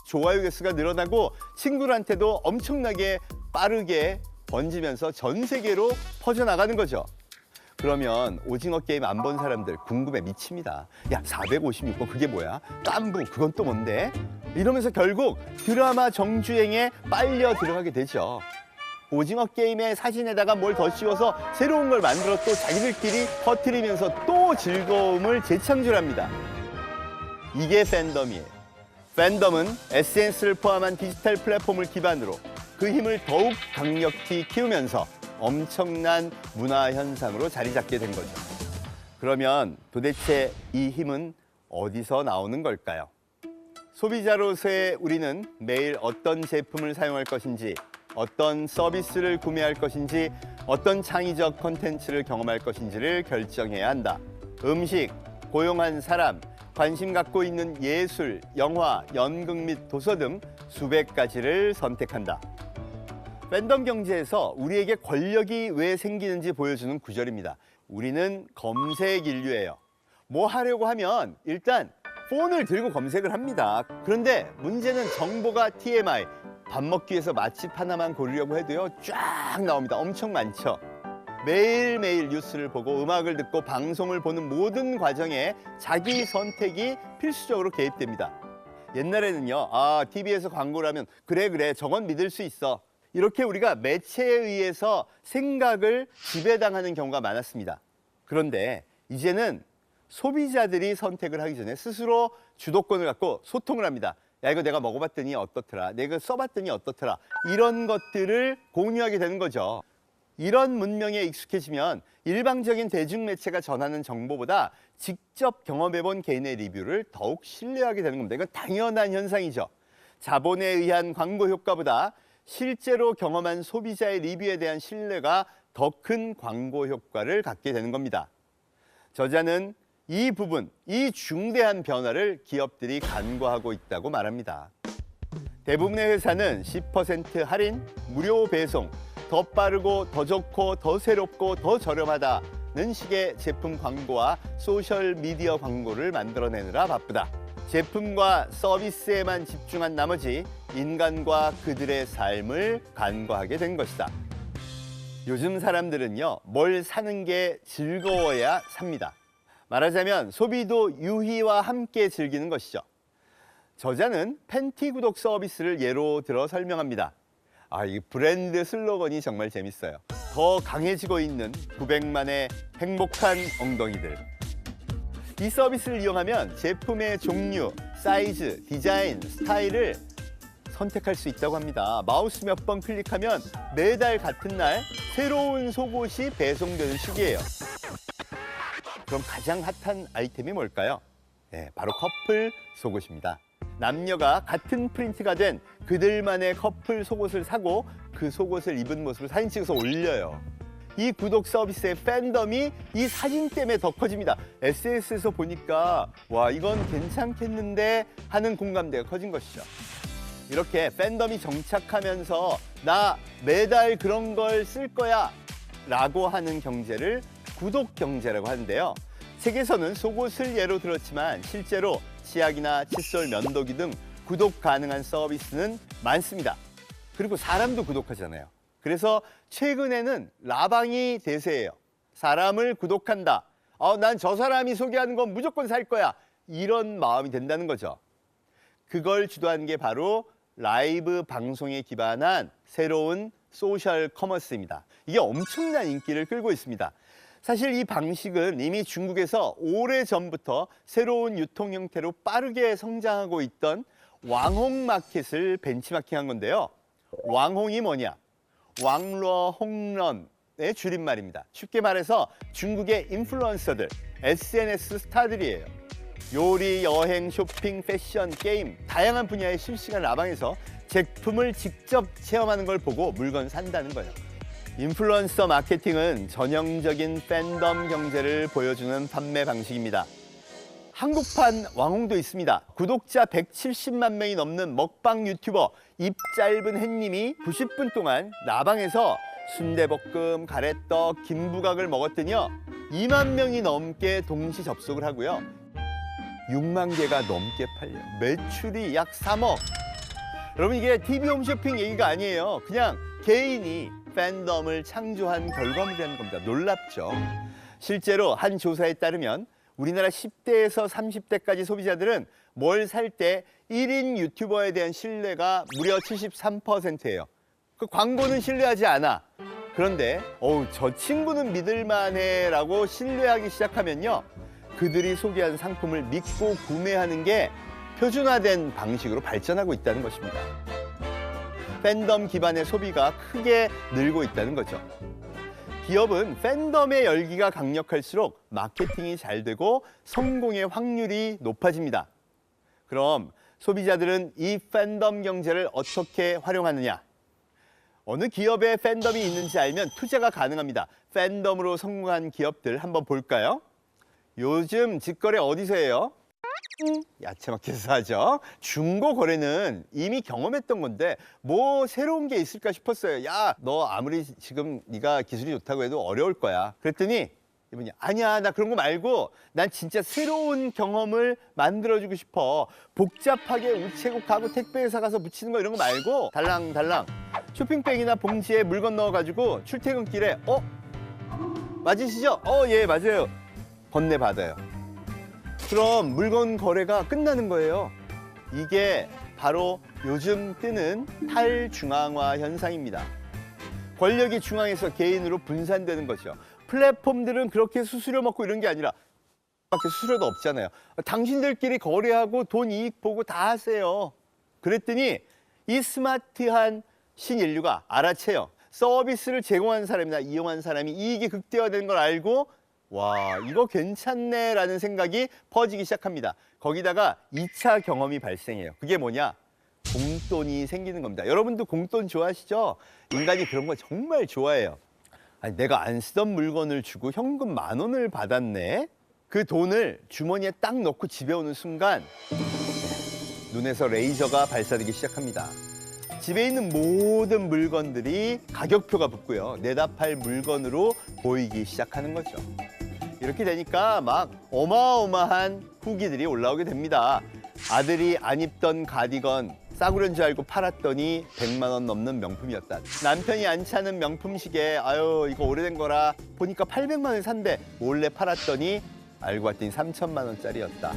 좋아요 개수가 늘어나고 친구들한테도 엄청나게 빠르게 번지면서 전 세계로 퍼져나가는 거죠. 그러면 오징어 게임 안 본 사람들 궁금해 미칩니다. 456번 그게 뭐야? 깐부 그건 또 뭔데? 이러면서 결국 드라마 정주행에 빨려 들어가게 되죠. 오징어 게임의 사진에다가 뭘 더 씌워서 새로운 걸 만들어 또 자기들끼리 퍼뜨리면서 또 즐거움을 재창출합니다. 이게 팬덤이에요. 팬덤은 SNS를 포함한 디지털 플랫폼을 기반으로 그 힘을 더욱 강력히 키우면서 엄청난 문화 현상으로 자리 잡게 된 거죠. 그러면 도대체 이 힘은 어디서 나오는 걸까요? 소비자로서의 우리는 매일 어떤 제품을 사용할 것인지, 어떤 서비스를 구매할 것인지, 어떤 창의적 콘텐츠를 경험할 것인지를 결정해야 한다. 음식, 고용한 사람, 관심 갖고 있는 예술, 영화, 연극 및 도서 등 수백 가지를 선택한다. 팬덤 경제에서 우리에게 권력이 왜 생기는지 보여주는 구절입니다. 우리는 검색 인류예요. 뭐 하려고 하면 일단 폰을 들고 검색을 합니다. 그런데 문제는 정보가 TMI, 밥 먹기 위해서 맛집 하나만 고르려고 해도요, 쫙 나옵니다. 엄청 많죠. 매일매일 뉴스를 보고 음악을 듣고 방송을 보는 모든 과정에 자기 선택이 필수적으로 개입됩니다. 옛날에는요, TV에서 광고를 하면 그래, 저건 믿을 수 있어. 이렇게 우리가 매체에 의해서 생각을 지배당하는 경우가 많았습니다. 그런데 이제는 소비자들이 선택을 하기 전에 스스로 주도권을 갖고 소통을 합니다. 야, 이거 내가 먹어봤더니 어떻더라. 내가 써봤더니 어떻더라. 이런 것들을 공유하게 되는 거죠. 이런 문명에 익숙해지면 일방적인 대중매체가 전하는 정보보다 직접 경험해본 개인의 리뷰를 더욱 신뢰하게 되는 겁니다. 이건 당연한 현상이죠. 자본에 의한 광고 효과보다 실제로 경험한 소비자의 리뷰에 대한 신뢰가 더 큰 광고 효과를 갖게 되는 겁니다. 저자는 이 부분, 이 중대한 변화를 기업들이 간과하고 있다고 말합니다. 대부분의 회사는 10% 할인, 무료 배송, 더 빠르고 더 좋고 더 새롭고 더 저렴하다는 식의 제품 광고와 소셜 미디어 광고를 만들어내느라 바쁘다. 제품과 서비스에만 집중한 나머지 인간과 그들의 삶을 간과하게 된 것이다. 요즘 사람들은요, 뭘 사는 게 즐거워야 삽니다. 말하자면 소비도 유희와 함께 즐기는 것이죠. 저자는 팬티 구독 서비스를 예로 들어 설명합니다. 이 브랜드 슬로건이 정말 재밌어요. 더 강해지고 있는 900만의 행복한 엉덩이들. 이 서비스를 이용하면 제품의 종류, 사이즈, 디자인, 스타일을 선택할 수 있다고 합니다. 마우스 몇 번 클릭하면 매달 같은 날 새로운 속옷이 배송되는 시기예요. 그럼 가장 핫한 아이템이 뭘까요? 네, 바로 커플 속옷입니다. 남녀가 같은 프린트가 된 그들만의 커플 속옷을 사고 그 속옷을 입은 모습을 사진 찍어서 올려요. 이 구독 서비스의 팬덤이 이 사진 때문에 더 커집니다. SNS에서 보니까 와, 이건 괜찮겠는데 하는 공감대가 커진 것이죠. 이렇게 팬덤이 정착하면서 나 매달 그런 걸 쓸 거야 라고 하는 경제를 구독 경제라고 하는데요. 책에서는 속옷을 예로 들었지만 실제로 치약이나 칫솔, 면도기 등 구독 가능한 서비스는 많습니다. 그리고 사람도 구독하잖아요. 그래서 최근에는 라방이 대세예요. 사람을 구독한다. 난 저 사람이 소개하는 건 무조건 살 거야. 이런 마음이 된다는 거죠. 그걸 주도한 게 바로 라이브 방송에 기반한 새로운 소셜 커머스입니다. 이게 엄청난 인기를 끌고 있습니다. 사실 이 방식은 이미 중국에서 오래전부터 새로운 유통 형태로 빠르게 성장하고 있던 왕홍 마켓을 벤치마킹한 건데요. 왕홍이 뭐냐? 왕러 홍런의 줄임말입니다. 쉽게 말해서 중국의 인플루언서들, SNS 스타들이에요. 요리, 여행, 쇼핑, 패션, 게임 다양한 분야의 실시간 라방에서 제품을 직접 체험하는 걸 보고 물건 산다는 거예요. 인플루언서 마케팅은 전형적인 팬덤 경제를 보여주는 판매 방식입니다. 한국판 왕홍도 있습니다. 구독자 170만 명이 넘는 먹방 유튜버 입 짧은 햇님이 90분 동안 라방에서 순대볶음, 가래떡, 김부각을 먹었더니요 2만 명이 넘게 동시 접속을 하고요 6만 개가 넘게 팔려요. 매출이 약 3억. 여러분, 이게 TV 홈쇼핑 얘기가 아니에요. 그냥 개인이 팬덤을 창조한 결과물이라는 겁니다. 놀랍죠? 실제로 한 조사에 따르면 우리나라 10대에서 30대까지 소비자들은 뭘 살 때 1인 유튜버에 대한 신뢰가 무려 73%예요. 그 광고는 신뢰하지 않아. 그런데 저 친구는 믿을만해 라고 신뢰하기 시작하면요. 그들이 소개한 상품을 믿고 구매하는 게 표준화된 방식으로 발전하고 있다는 것입니다. 팬덤 기반의 소비가 크게 늘고 있다는 거죠. 기업은 팬덤의 열기가 강력할수록 마케팅이 잘 되고 성공의 확률이 높아집니다. 그럼 소비자들은 이 팬덤 경제를 어떻게 활용하느냐? 어느 기업에 팬덤이 있는지 알면 투자가 가능합니다. 팬덤으로 성공한 기업들 한번 볼까요? 요즘 직거래 어디서 해요? 야채마켓에서 하죠. 중고 거래는 이미 경험했던 건데 뭐 새로운 게 있을까 싶었어요. 야, 너 아무리 지금 네가 기술이 좋다고 해도 어려울 거야. 그랬더니 이분이 아니야, 나 그런 거 말고 난 진짜 새로운 경험을 만들어주고 싶어. 복잡하게 우체국 가고 택배회사 가서 붙이는 거 이런 거 말고 달랑달랑 쇼핑백이나 봉지에 물건 넣어가지고 출퇴근길에 맞으시죠? 예, 맞아요. 건네 받아요. 그럼 물건 거래가 끝나는 거예요. 이게 바로 요즘 뜨는 탈중앙화 현상입니다. 권력이 중앙에서 개인으로 분산되는 거죠. 플랫폼들은 그렇게 수수료 먹고 이런 게 아니라 밖에 수수료도 없잖아요. 당신들끼리 거래하고 돈 이익 보고 다 하세요. 그랬더니 이 스마트한 신인류가 알아채요. 서비스를 제공한 사람이나 이용한 사람이 이익이 극대화되는 걸 알고 와, 이거 괜찮네라는 생각이 퍼지기 시작합니다. 거기다가 2차 경험이 발생해요. 그게 뭐냐? 공돈이 생기는 겁니다. 여러분도 공돈 좋아하시죠? 인간이 그런 거 정말 좋아해요. 아니, 내가 안 쓰던 물건을 주고 현금 10,000원을 받았네? 그 돈을 주머니에 딱 넣고 집에 오는 순간 눈에서 레이저가 발사되기 시작합니다. 집에 있는 모든 물건들이 가격표가 붙고요. 내다 팔 물건으로 보이기 시작하는 거죠. 이렇게 되니까 막 어마어마한 후기들이 올라오게 됩니다. 아들이 안 입던 가디건 싸구려인 줄 알고 팔았더니 100만 원 넘는 명품이었다. 남편이 안 차는 명품 시계, 아유 이거 오래된 거라 보니까 800만 원에 산대. 몰래 팔았더니 알고 봤더니 3천만 원짜리였다.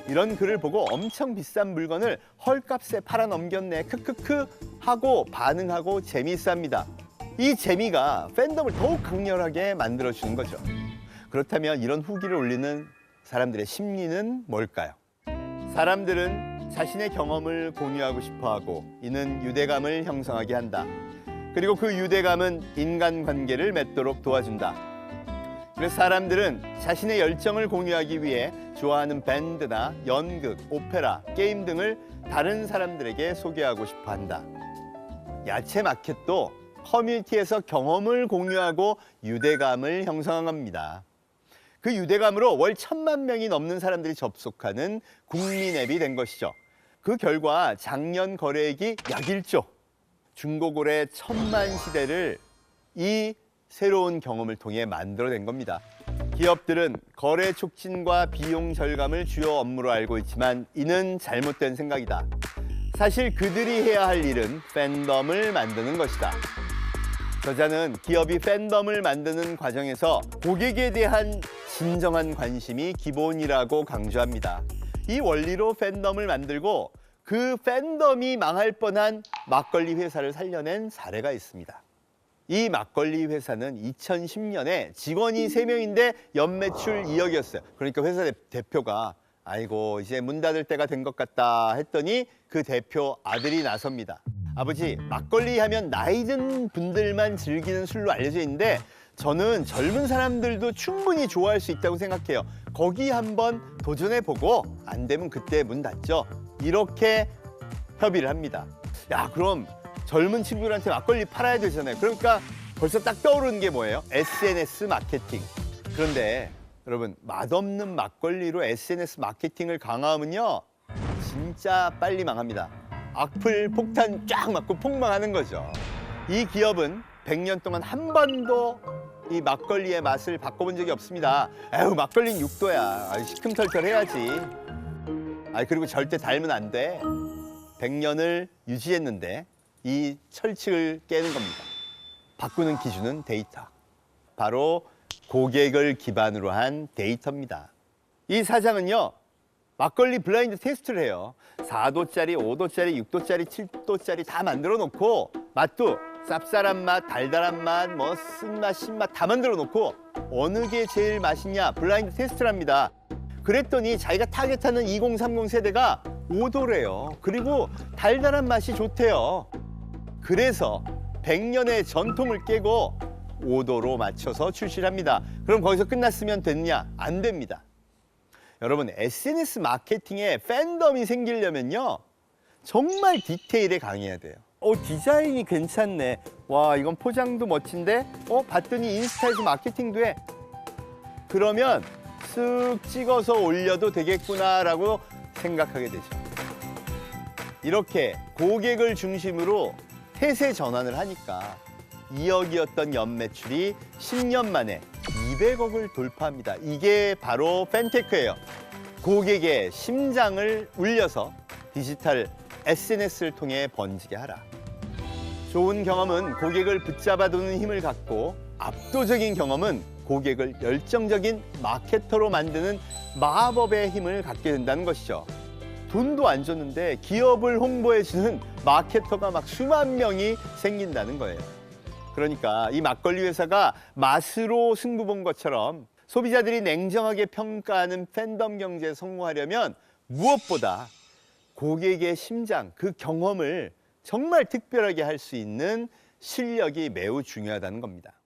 이런 글을 보고 엄청 비싼 물건을 헐값에 팔아 넘겼네 크크크 하고 반응하고 재미있어합니다. 이 재미가 팬덤을 더욱 강렬하게 만들어주는 거죠. 그렇다면 이런 후기를 올리는 사람들의 심리는 뭘까요? 사람들은 자신의 경험을 공유하고 싶어하고 이는 유대감을 형성하게 한다. 그리고 그 유대감은 인간관계를 맺도록 도와준다. 그래서 사람들은 자신의 열정을 공유하기 위해 좋아하는 밴드나 연극, 오페라, 게임 등을 다른 사람들에게 소개하고 싶어 한다. 야채 마켓도 커뮤니티에서 경험을 공유하고 유대감을 형성합니다. 그 유대감으로 월 1,000만 명이 넘는 사람들이 접속하는 국민 앱이 된 것이죠. 그 결과 작년 거래액이 약 1조, 중고거래 1000만 시대를 이 새로운 경험을 통해 만들어낸 겁니다. 기업들은 거래 촉진과 비용 절감을 주요 업무로 알고 있지만 이는 잘못된 생각이다. 사실 그들이 해야 할 일은 팬덤을 만드는 것이다. 저자는 기업이 팬덤을 만드는 과정에서 고객에 대한 진정한 관심이 기본이라고 강조합니다. 이 원리로 팬덤을 만들고 그 팬덤이 망할 뻔한 막걸리 회사를 살려낸 사례가 있습니다. 이 막걸리 회사는 2010년에 직원이 3명인데 연매출 2억이었어요. 그러니까 회사 대표가 아이고 이제 문 닫을 때가 된 것 같다 했더니 그 대표 아들이 나섭니다. 아버지, 막걸리 하면 나이 든 분들만 즐기는 술로 알려져 있는데 저는 젊은 사람들도 충분히 좋아할 수 있다고 생각해요. 거기 한번 도전해보고 안 되면 그때 문 닫죠. 이렇게 협의를 합니다. 야, 그럼 젊은 친구들한테 막걸리 팔아야 되잖아요. 그러니까 벌써 딱 떠오르는 게 뭐예요? SNS 마케팅. 그런데 여러분, 맛없는 막걸리로 SNS 마케팅을 강화하면요 진짜 빨리 망합니다. 악플 폭탄 쫙 맞고 폭망하는 거죠. 이 기업은 100년 동안 한 번도 이 막걸리의 맛을 바꿔본 적이 없습니다. 에휴, 막걸리는 6도야. 시큼털털 해야지. 그리고 절대 달면 안 돼. 100년을 유지했는데 이 철칙을 깨는 겁니다. 바꾸는 기준은 데이터. 바로 고객을 기반으로 한 데이터입니다. 이 사장은요, 막걸리 블라인드 테스트를 해요. 4도짜리, 5도짜리, 6도짜리, 7도짜리 다 만들어 놓고 맛도 쌉쌀한 맛, 달달한 맛, 뭐 쓴맛, 신맛 다 만들어 놓고 어느 게 제일 맛있냐 블라인드 테스트를 합니다. 그랬더니 자기가 타겟하는 2030 세대가 5도래요. 그리고 달달한 맛이 좋대요. 그래서 100년의 전통을 깨고 5도로 맞춰서 출시를 합니다. 그럼 거기서 끝났으면 됐냐? 안 됩니다. 여러분, SNS 마케팅에 팬덤이 생기려면요 정말 디테일에 강해야 돼요. 디자인이 괜찮네. 와, 이건 포장도 멋진데? 봤더니 인스타에서 마케팅도 해. 그러면 쓱 찍어서 올려도 되겠구나라고 생각하게 되죠. 이렇게 고객을 중심으로 태세 전환을 하니까 2억이었던 연매출이 10년 만에 200억을 돌파합니다. 이게 바로 펜테크예요. 고객의 심장을 울려서 디지털 SNS를 통해 번지게 하라. 좋은 경험은 고객을 붙잡아두는 힘을 갖고 압도적인 경험은 고객을 열정적인 마케터로 만드는 마법의 힘을 갖게 된다는 것이죠. 돈도 안 줬는데 기업을 홍보해주는 마케터가 막 수만 명이 생긴다는 거예요. 그러니까 이 막걸리 회사가 맛으로 승부 본 것처럼 소비자들이 냉정하게 평가하는 팬덤 경제에 성공하려면 무엇보다 고객의 심장, 그 경험을 정말 특별하게 할 수 있는 실력이 매우 중요하다는 겁니다.